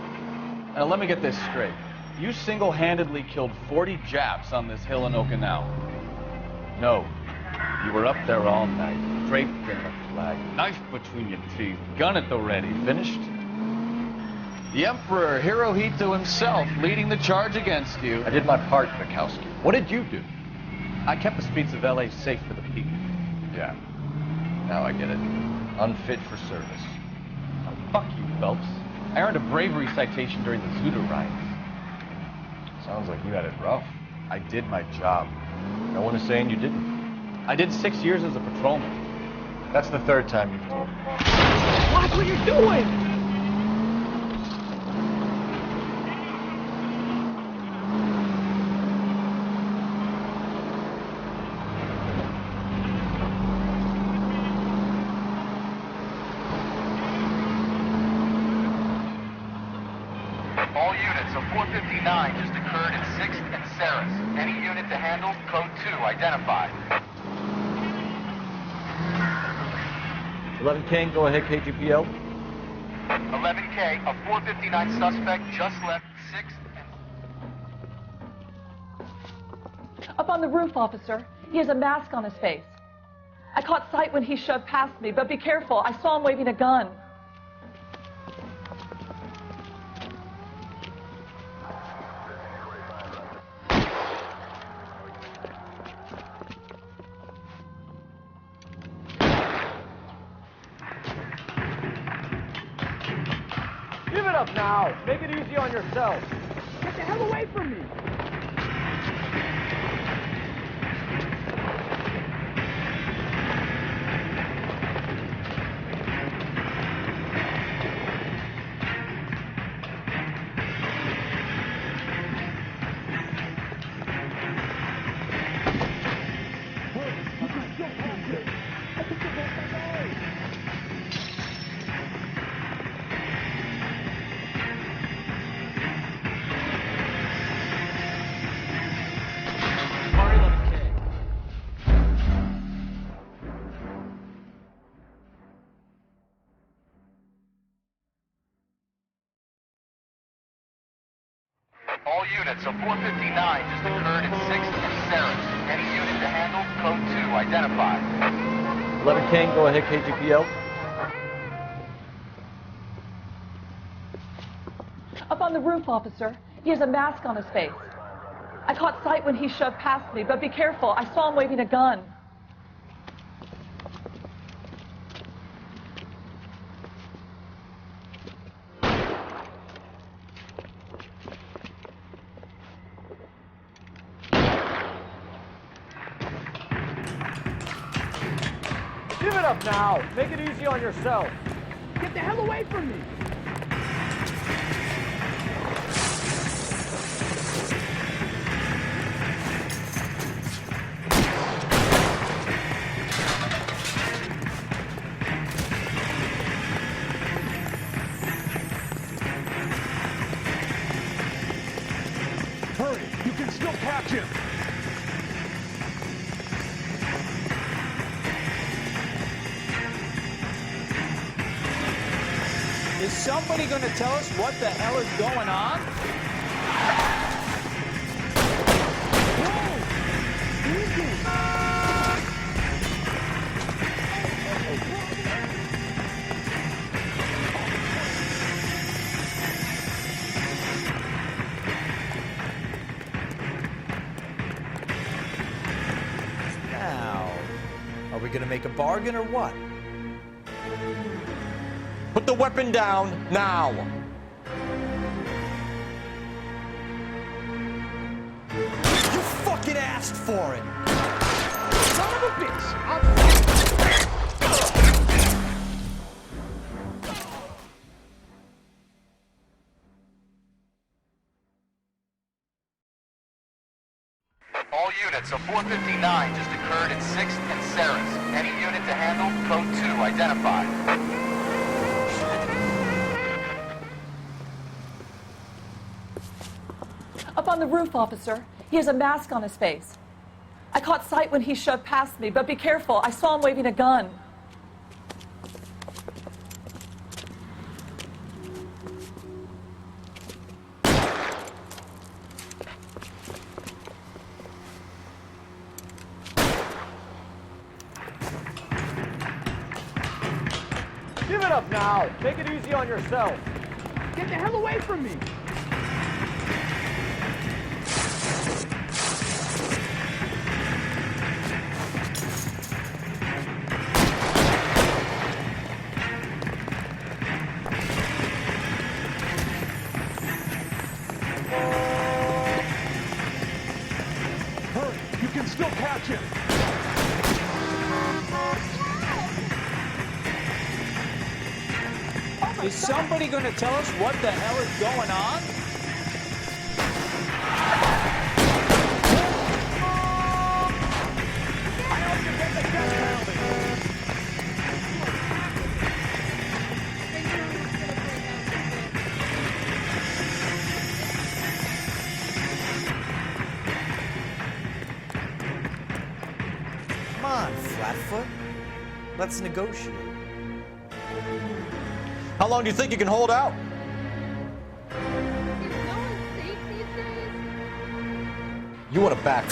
Speaker 6: Now, let me get this straight. You single-handedly killed 40 Japs on this hill in Okinawa. No. You were up there all night, draped in the flag, knife between your teeth, gun at the ready. Finished? The Emperor Hirohito himself leading the charge against you. I did my part, Mikowski. What did you do? I kept the streets of L.A. safe for the people. Yeah. Now I get it. Unfit for service. Oh, fuck you, Phelps. I earned a bravery citation during the Zuda riots. Sounds like you had it rough. I did my job. No one is saying you didn't. I did 6 years as a patrolman. That's the third time you've told me.
Speaker 23: Watch what you're doing!
Speaker 25: All units, a 459 just occurred in 6th and Saris. Any unit to handle, code 2, identified.
Speaker 6: 11 King, go ahead, KGPL.
Speaker 25: 11K, a 459 suspect just left 6th and...
Speaker 20: Up on the roof, officer. He has a mask on his face. I caught sight when he shoved past me, but be careful. I saw him waving a gun.
Speaker 11: Give it up now. Make it easy on yourself. Get the hell away from me.
Speaker 25: All units, a 459 just occurred in 6th and Saris. Any unit to handle, code 2, identified.
Speaker 6: 11 King, go ahead, KGPL.
Speaker 20: Up on the roof, officer. He has a mask on his face. I caught sight when he shoved past me, but be careful. I saw him waving a gun. 11K,
Speaker 6: 11 King, go ahead, KGPL.
Speaker 20: 11 King, go ahead, KGPL. Up on the roof, officer. He has a mask on his face. I caught sight when he shoved past me, but be careful. I saw him waving a gun.
Speaker 11: Give it up now. Make it easy on yourself. Get the hell away from me.
Speaker 17: Hurry! You can still catch him!
Speaker 11: Is somebody going to tell us what the hell is going on?
Speaker 3: Now, are we gonna make a bargain or what?
Speaker 14: Put the weapon down now.
Speaker 3: You fucking asked for it!
Speaker 11: Son of a bitch!
Speaker 25: All units, a 459 just occurred in 6th and Saris. Any unit to handle, code 2, identified.
Speaker 20: Up on the roof, officer. He has a mask on his face. I caught sight when he shoved past me, but be careful. I saw him waving a gun.
Speaker 6: up now. Take it easy on yourself.
Speaker 19: Get the hell away from me!
Speaker 6: Hurry, you can still catch him.
Speaker 11: Is somebody going to tell us what the hell is going on?
Speaker 6: I hope you get the death penalty.
Speaker 3: Come on, Flatfoot. Let's negotiate.
Speaker 14: How long do you think you can hold out? You want to back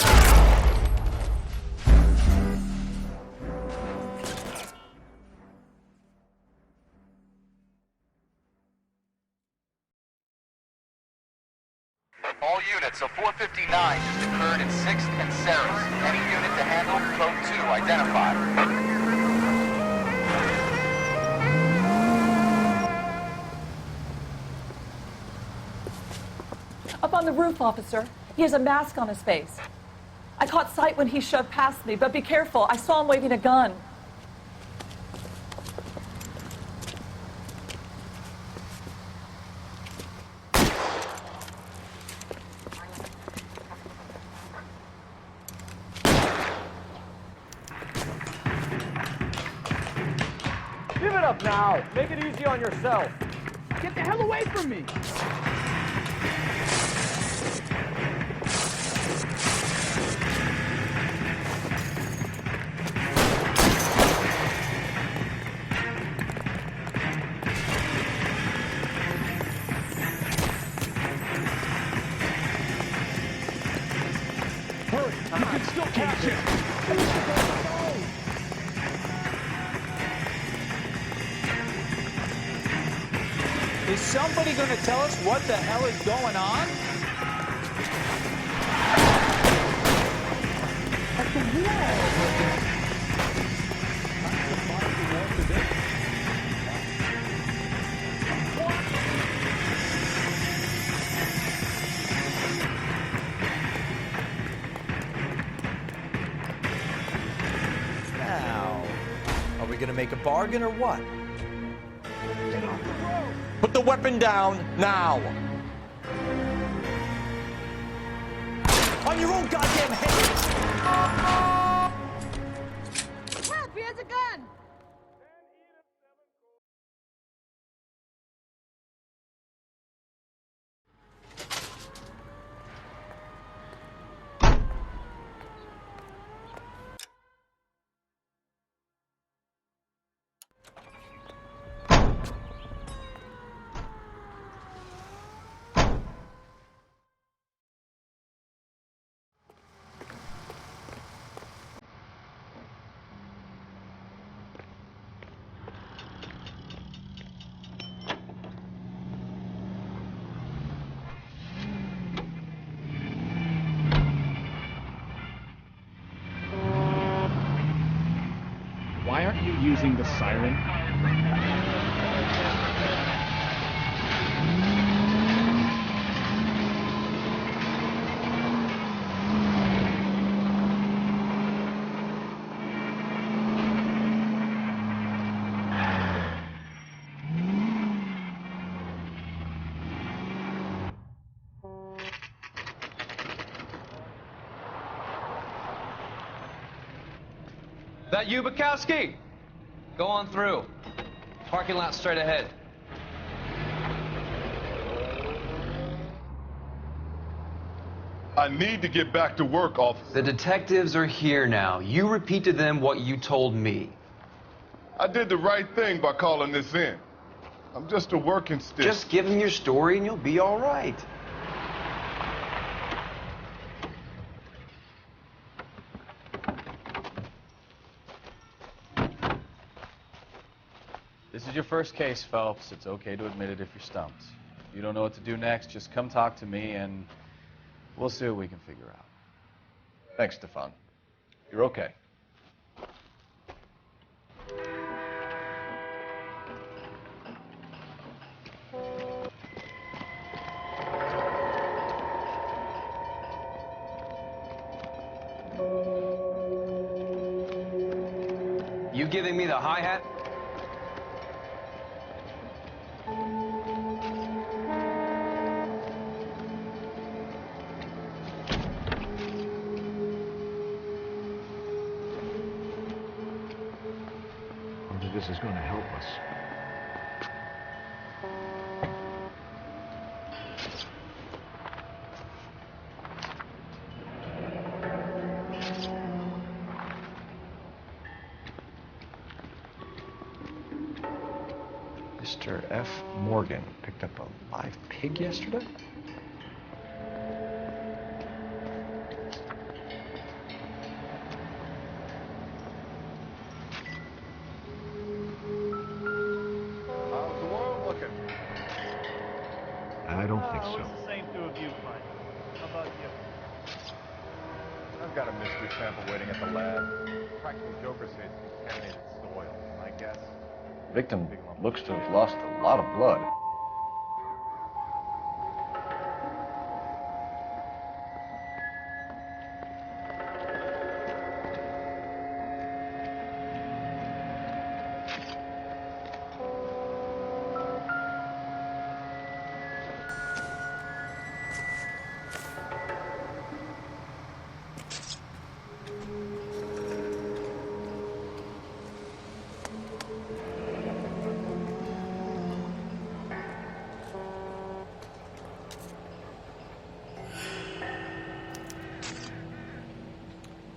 Speaker 25: All units of 459 just occurred in 6th and Sarah's. Any unit to handle, code 2 identified.
Speaker 20: Up on the roof, officer. He has a mask on his face. I caught sight when he shoved past me, but be careful. I saw him waving a gun.
Speaker 6: Give it up now. Make it easy on yourself.
Speaker 19: Get the hell away from me!
Speaker 6: Hurry, you can still catch him.
Speaker 11: Is somebody going to tell us what the hell is going on?
Speaker 3: Now, are we gonna make a bargain or what?
Speaker 14: Put the weapon down now.
Speaker 3: On your own goddamn head!
Speaker 5: Help! He has a gun!
Speaker 8: Why aren't you using the siren?
Speaker 12: That you, Bukowski? Go on through. Parking lot straight ahead.
Speaker 17: I need to get back to work, officer.
Speaker 12: The detectives are here now. You repeat to them what you told me.
Speaker 17: I did the right thing by calling this in. I'm just a working stick.
Speaker 12: Just give them your story and you'll be all right. This This is your first case, Phelps. It's okay to admit it if you're stumped. If you don't know what to do next, just come talk to me and we'll see what we can figure out.
Speaker 6: Thanks, Stefan. You're okay.
Speaker 12: You giving me the hi-hat?
Speaker 8: Whether this is going to help us.
Speaker 6: Mr. F. Morgan picked up a live pig yesterday?
Speaker 19: How's the world looking?
Speaker 8: I don't think so.
Speaker 19: It's the same two of you, Frank. How about you? I've got a mystery sample waiting at the lab. Practical Joker says it's contaminated soil. My guess?
Speaker 6: Victim looks to have lost a lot of blood.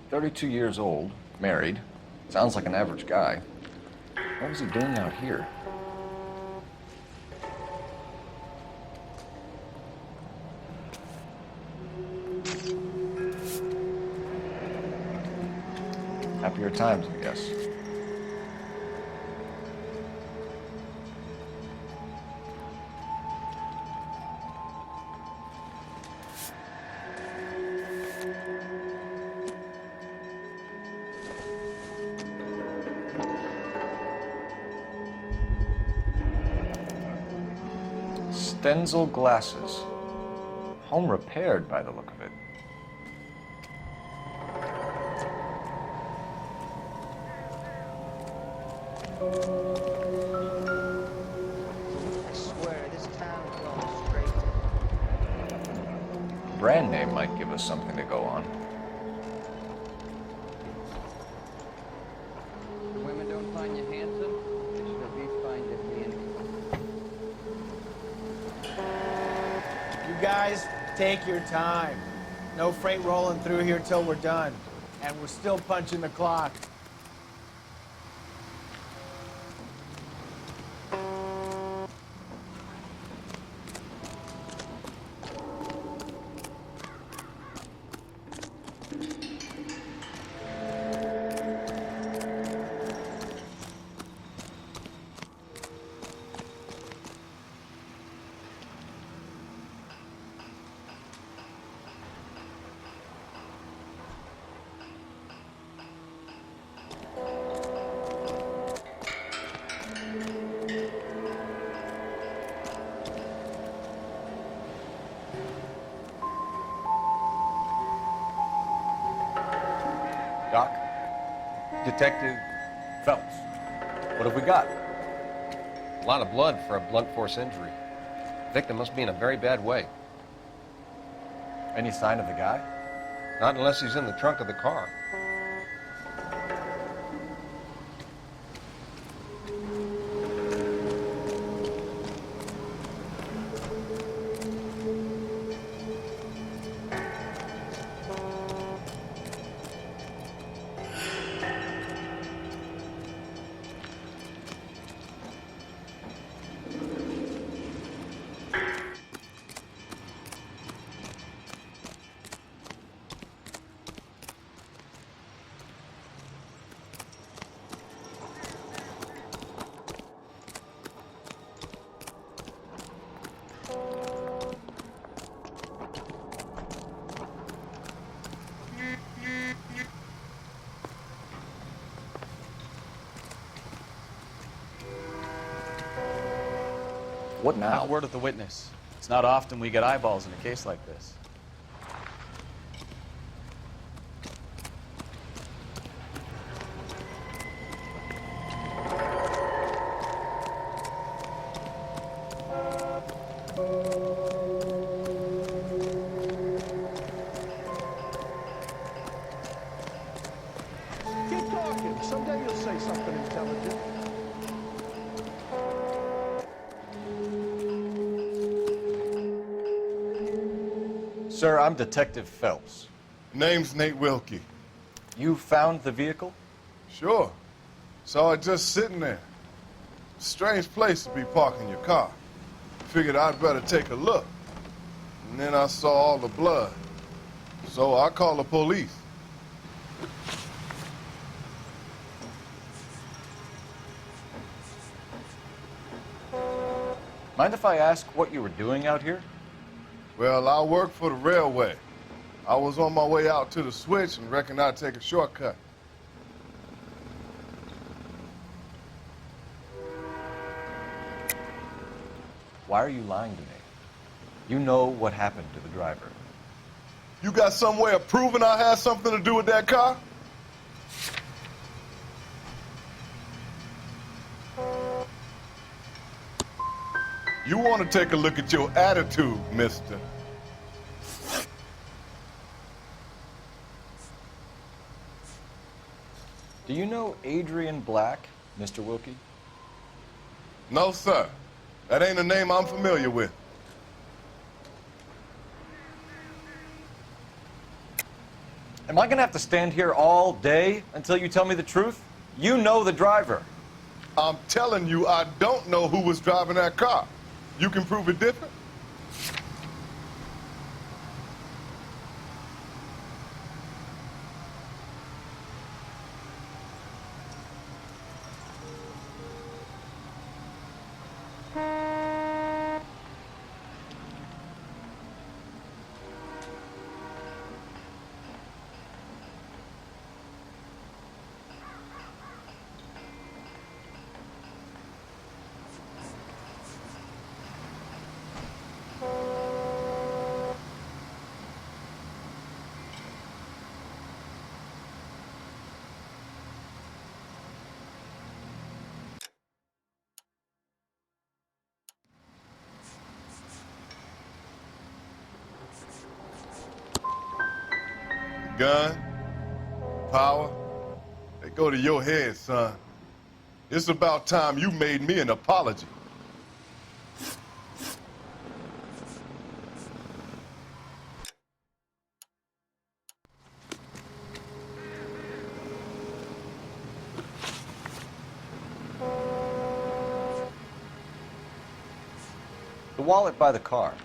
Speaker 6: "32 years old, married, sounds like an average guy. What was he doing out here?" Happier times, I guess. Stenzel glasses. Home repaired by the look of it.
Speaker 10: I swear, this town's going straight.
Speaker 6: Brand name might give us something to go on.
Speaker 10: Women don't find you handsome, they should at least find you handy.
Speaker 11: You guys, take your time. No freight rolling through here till we're done. And we're still punching the clock.
Speaker 14: Doc? Detective Phelps. What have we got?
Speaker 15: A lot of blood for a blunt force injury. Victim must be in a very bad way.
Speaker 6: Any sign of the guy?
Speaker 15: Not unless he's in the trunk of the car.
Speaker 6: What now?
Speaker 12: Have a word with the witness. It's not often we get eyeballs in a case like this.
Speaker 17: Keep talking. Someday you'll say something intelligent.
Speaker 6: Sir, I'm Detective Phelps.
Speaker 19: Name's Nate Wilkie.
Speaker 6: You found the vehicle?
Speaker 19: Sure. Saw it just sitting there. Strange place to be parking your car. Figured I'd better take a look. And then I saw all the blood. So I called the police.
Speaker 6: Mind if I ask what you were doing out here?
Speaker 19: Well, I work for the railway. I was on my way out to the switch and reckoned I'd take a shortcut.
Speaker 6: Why are you lying to me? You know what happened to the driver.
Speaker 19: You got some way of proving I had something to do with that car? You want to take a look at your attitude, mister.
Speaker 6: Do you know Adrian Black, Mr. Wilkie?
Speaker 19: No, sir. That ain't a name I'm familiar with.
Speaker 6: Am I gonna have to stand here all day until you tell me the truth? You know the driver.
Speaker 19: I'm telling you, I don't know who was driving that car. You can prove it different? Gun, power, they go to your head, son. It's about time you made me an apology.
Speaker 6: The wallet by the car.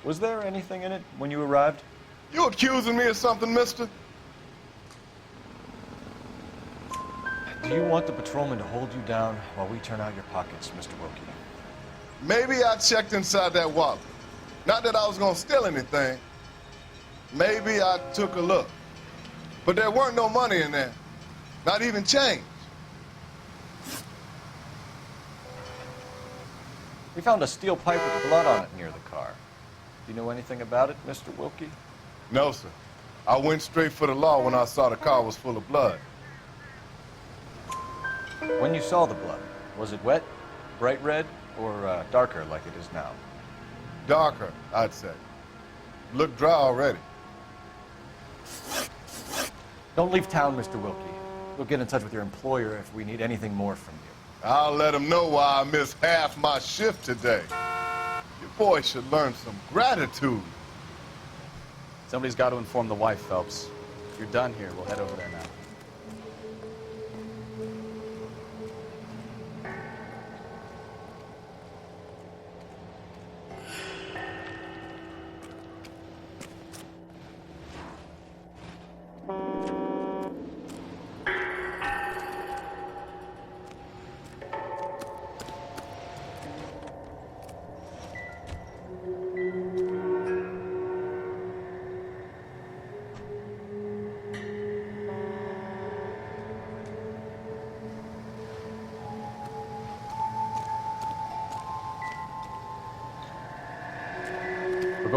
Speaker 6: Was there anything in it when you arrived?
Speaker 19: You accusing me of something, mister?
Speaker 6: Do you want the patrolman to hold you down while we turn out your pockets, Mr. Wilkie?
Speaker 19: Maybe I checked inside that wallet. Not that I was gonna steal anything. Maybe I took a look. But there weren't no money in there. Not even change.
Speaker 6: We found a steel pipe with blood on it near the car. Do you know anything about it, Mr. Wilkie?
Speaker 19: No, sir. I went straight for the law when I saw the car was full of blood.
Speaker 6: When you saw the blood, was it wet, bright red, or darker like it is now?
Speaker 19: Darker, I'd say. Looked dry already.
Speaker 6: Don't leave town, Mr. Wilkie. We'll get in touch with your employer if we need anything more from you.
Speaker 19: I'll let him know why I missed half my shift today. Your boy should learn some gratitude.
Speaker 12: Somebody's got to inform the wife, Phelps. If you're done here, we'll head over there now.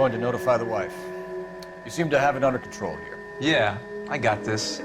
Speaker 6: going to notify the wife. You seem to have it under control here.
Speaker 9: Yeah, I got this.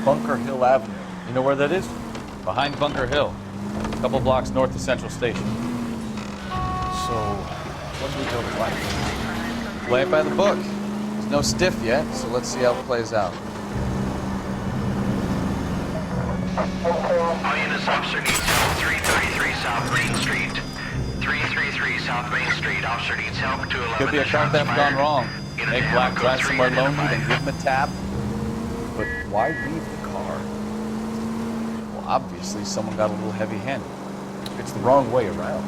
Speaker 6: Bunker Hill Avenue. You know where that is?
Speaker 12: Behind Bunker Hill, a couple blocks north of Central Station.
Speaker 6: So, what do we go to like?
Speaker 12: Play it by the book. There's no stiff yet, so let's see how it plays out.
Speaker 2: All units, officer needs help. 333 South Main Street. 333 South Main Street. Officer needs help. 211.
Speaker 12: Could be a car theft gone wrong. Make Black drive somewhere lonely, then give him a tap.
Speaker 6: But why leave the car?
Speaker 12: Well, obviously someone got a little heavy-handed.
Speaker 6: It's the wrong way around.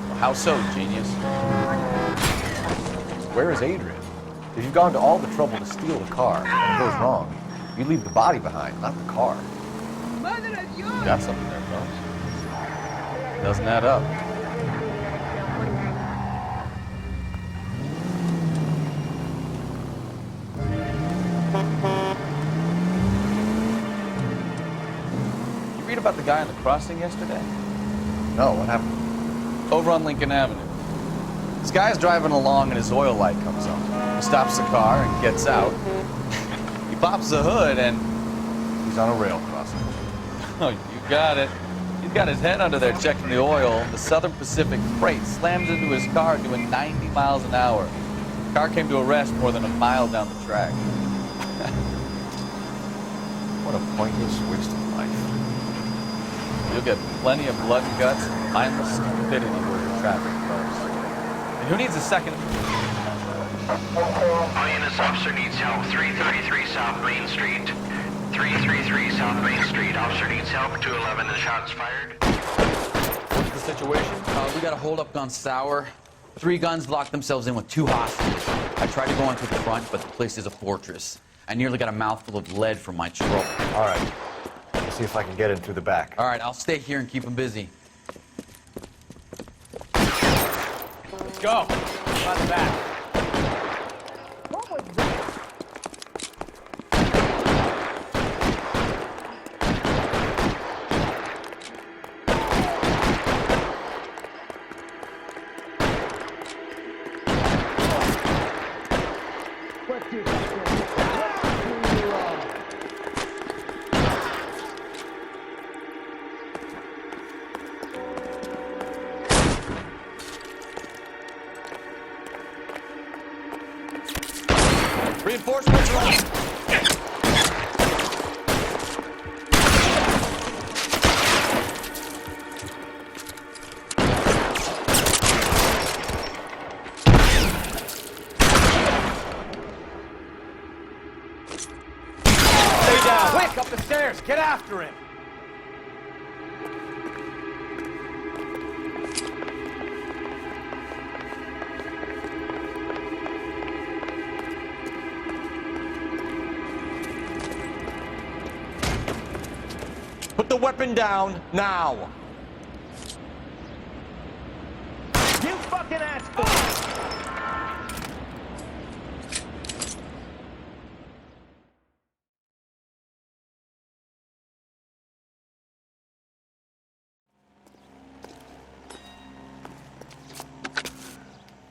Speaker 12: Well, how so, genius?
Speaker 6: Where is Adrian? If you've gone to all the trouble to steal the car, and it goes wrong, you leave the body behind, not the car.
Speaker 12: You got something there, folks. Doesn't add up. You read about the guy on the crossing yesterday?
Speaker 6: No, what happened?
Speaker 12: Over on Lincoln Avenue. This guy's driving along and his oil light comes on. He stops the car and gets out. He pops the hood and...
Speaker 6: he's on a rail crossing.
Speaker 12: Oh, you got it. He's got his head under there checking the oil. The Southern Pacific freight slams into his car doing 90 miles an hour. The car came to a rest more than a mile down the track.
Speaker 6: What a pointless waste of life.
Speaker 12: You'll get plenty of blood and guts and mindless stupidity where your traffic goes. And who needs a second?
Speaker 2: All units, officer needs help. 333 South Main Street. 333 South Main Street. Officer needs help. 211 and shots fired.
Speaker 3: What's the situation? We got a holdup gone sour. 3 guns locked themselves in with 2 hostages. I tried to go into the front, but the place is a fortress. I nearly got a mouthful of lead from my trouble.
Speaker 6: All right. Let's see if I can get in through the back.
Speaker 3: All right, I'll stay here and keep them busy.
Speaker 11: Let's go. On the back.
Speaker 5: What was that? What did you
Speaker 3: Reinforcements are on.
Speaker 11: Stay down. Quick, up the stairs. Get after him.
Speaker 6: Put the weapon down, now!
Speaker 11: You fucking asshole!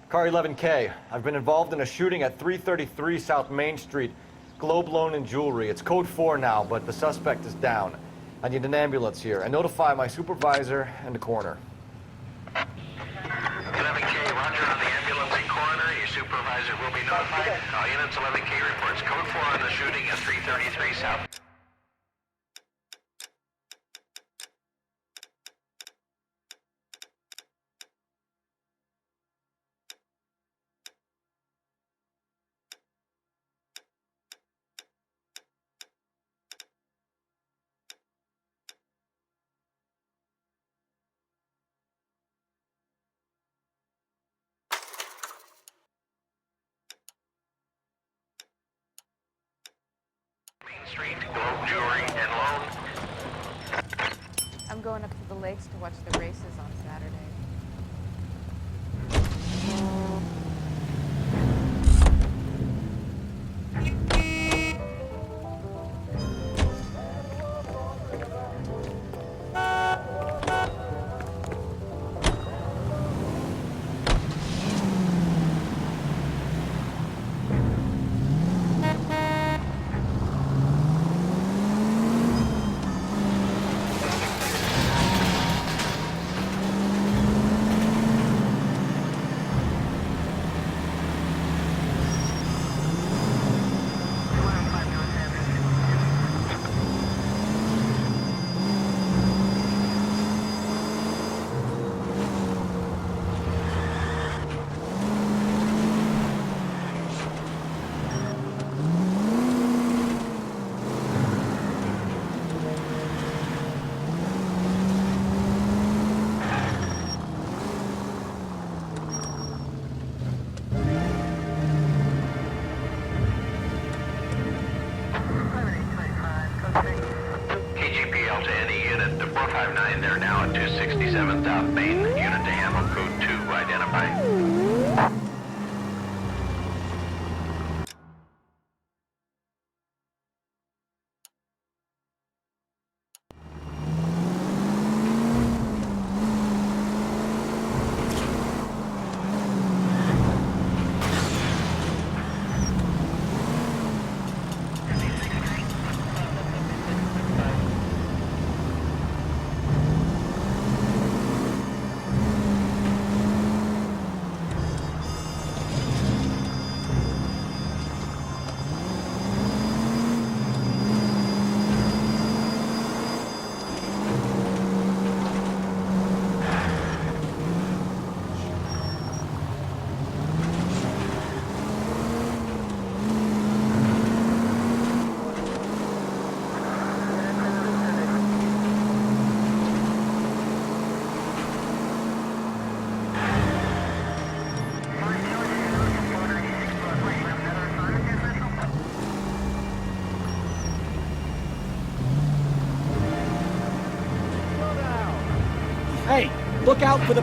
Speaker 6: Car 11K. I've been involved in a shooting at 333 South Main Street. Globe loan and jewelry. It's code 4 now, but the suspect is down. I need an ambulance here, and notify my supervisor and the coroner.
Speaker 2: supervisor will be notified. All units 11K reports code 4 on the shooting at 333 South. Main Street, gold jewelry and loan.
Speaker 1: I'm going up to the lakes to watch the races on Saturday. KGPL to any unit to 459, they're now at 267 South Main. Unit to handle code 2 identified.
Speaker 11: Hey, look out for the...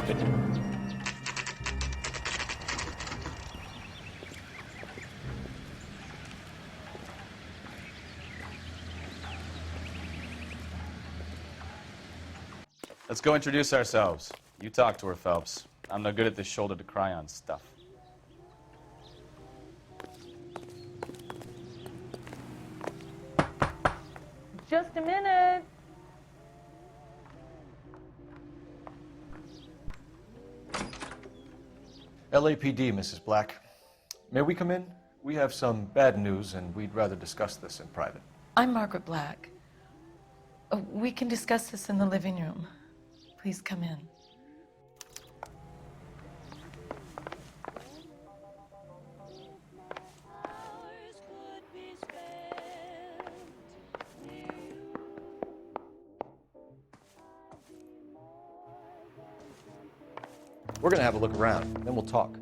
Speaker 12: Let's go introduce ourselves. You talk to her, Phelps. I'm no good at this shoulder to cry on stuff.
Speaker 20: Just a minute.
Speaker 6: LAPD, Mrs. Black. May we come in? We have some bad news, and we'd rather discuss this in private.
Speaker 13: I'm Margaret Black. We can discuss this in the living room. Please come in.
Speaker 6: We're gonna have a look around, then we'll talk.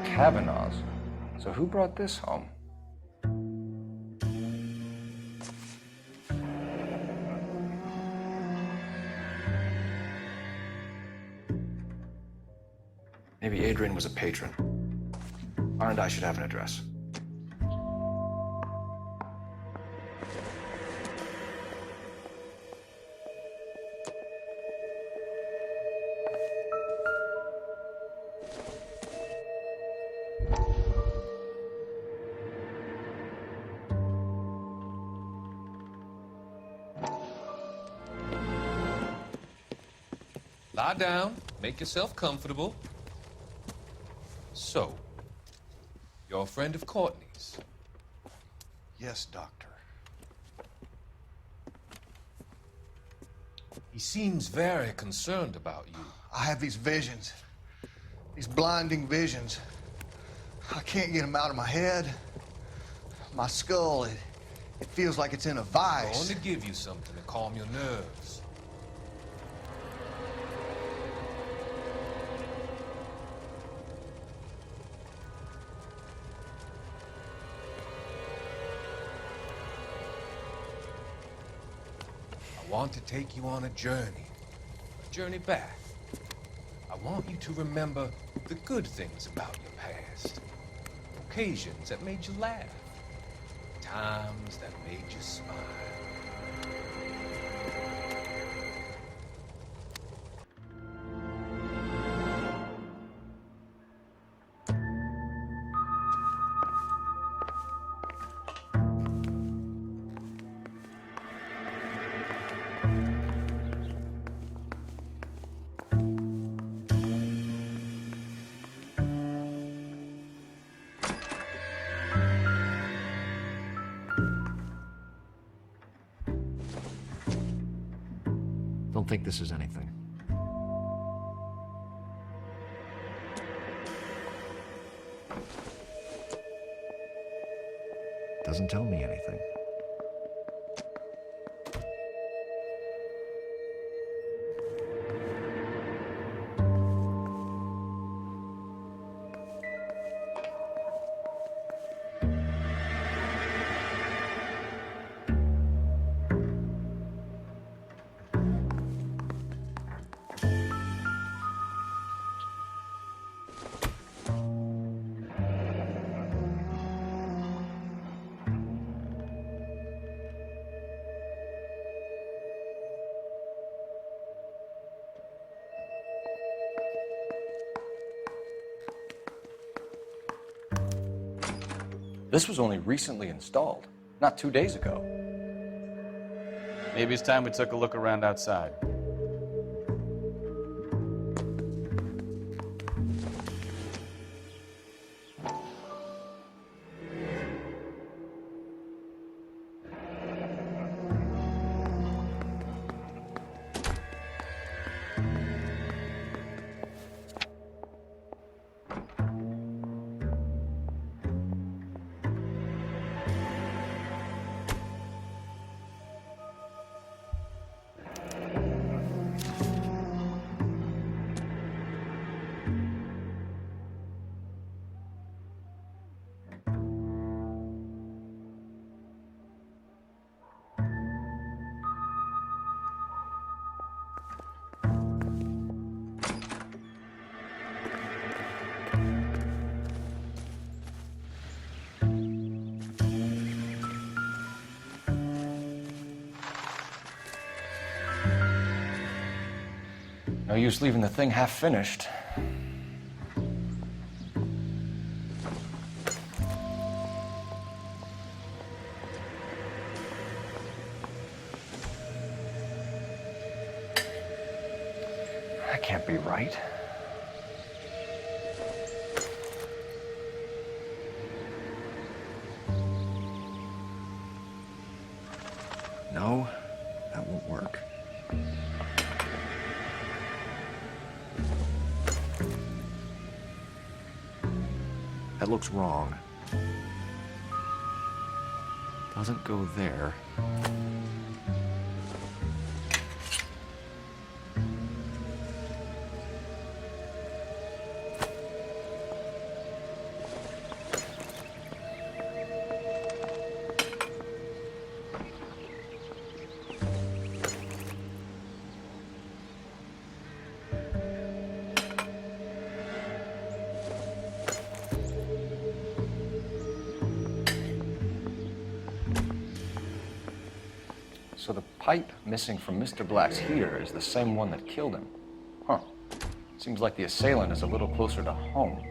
Speaker 22: Kavanaugh's. So who brought this home?
Speaker 6: Maybe Adrian was a patron. R&I should have an address.
Speaker 15: Lie down, make yourself comfortable. So, you're a friend of Courtney's?
Speaker 4: Yes, Doctor.
Speaker 15: He seems very concerned about you.
Speaker 4: I have these visions. These blinding visions. I can't get them out of my head. My skull, it feels like it's in a
Speaker 15: I'm
Speaker 4: vice.
Speaker 15: going to give you something to calm your nerves. I want to take you on a journey back. I want you to remember the good things about your past. Occasions that made you laugh. Times that made you smile.
Speaker 8: Don't think this is anything. Doesn't tell me anything.
Speaker 6: This was only recently installed, not 2 days ago.
Speaker 9: Maybe it's time we took a look around outside.
Speaker 6: No use leaving the thing half finished. That can't be right. No, that won't work. That looks wrong. Doesn't go there. So the pipe missing from Mr. Black's heater is the same one that killed him. Huh. Seems like the assailant is a little closer to home.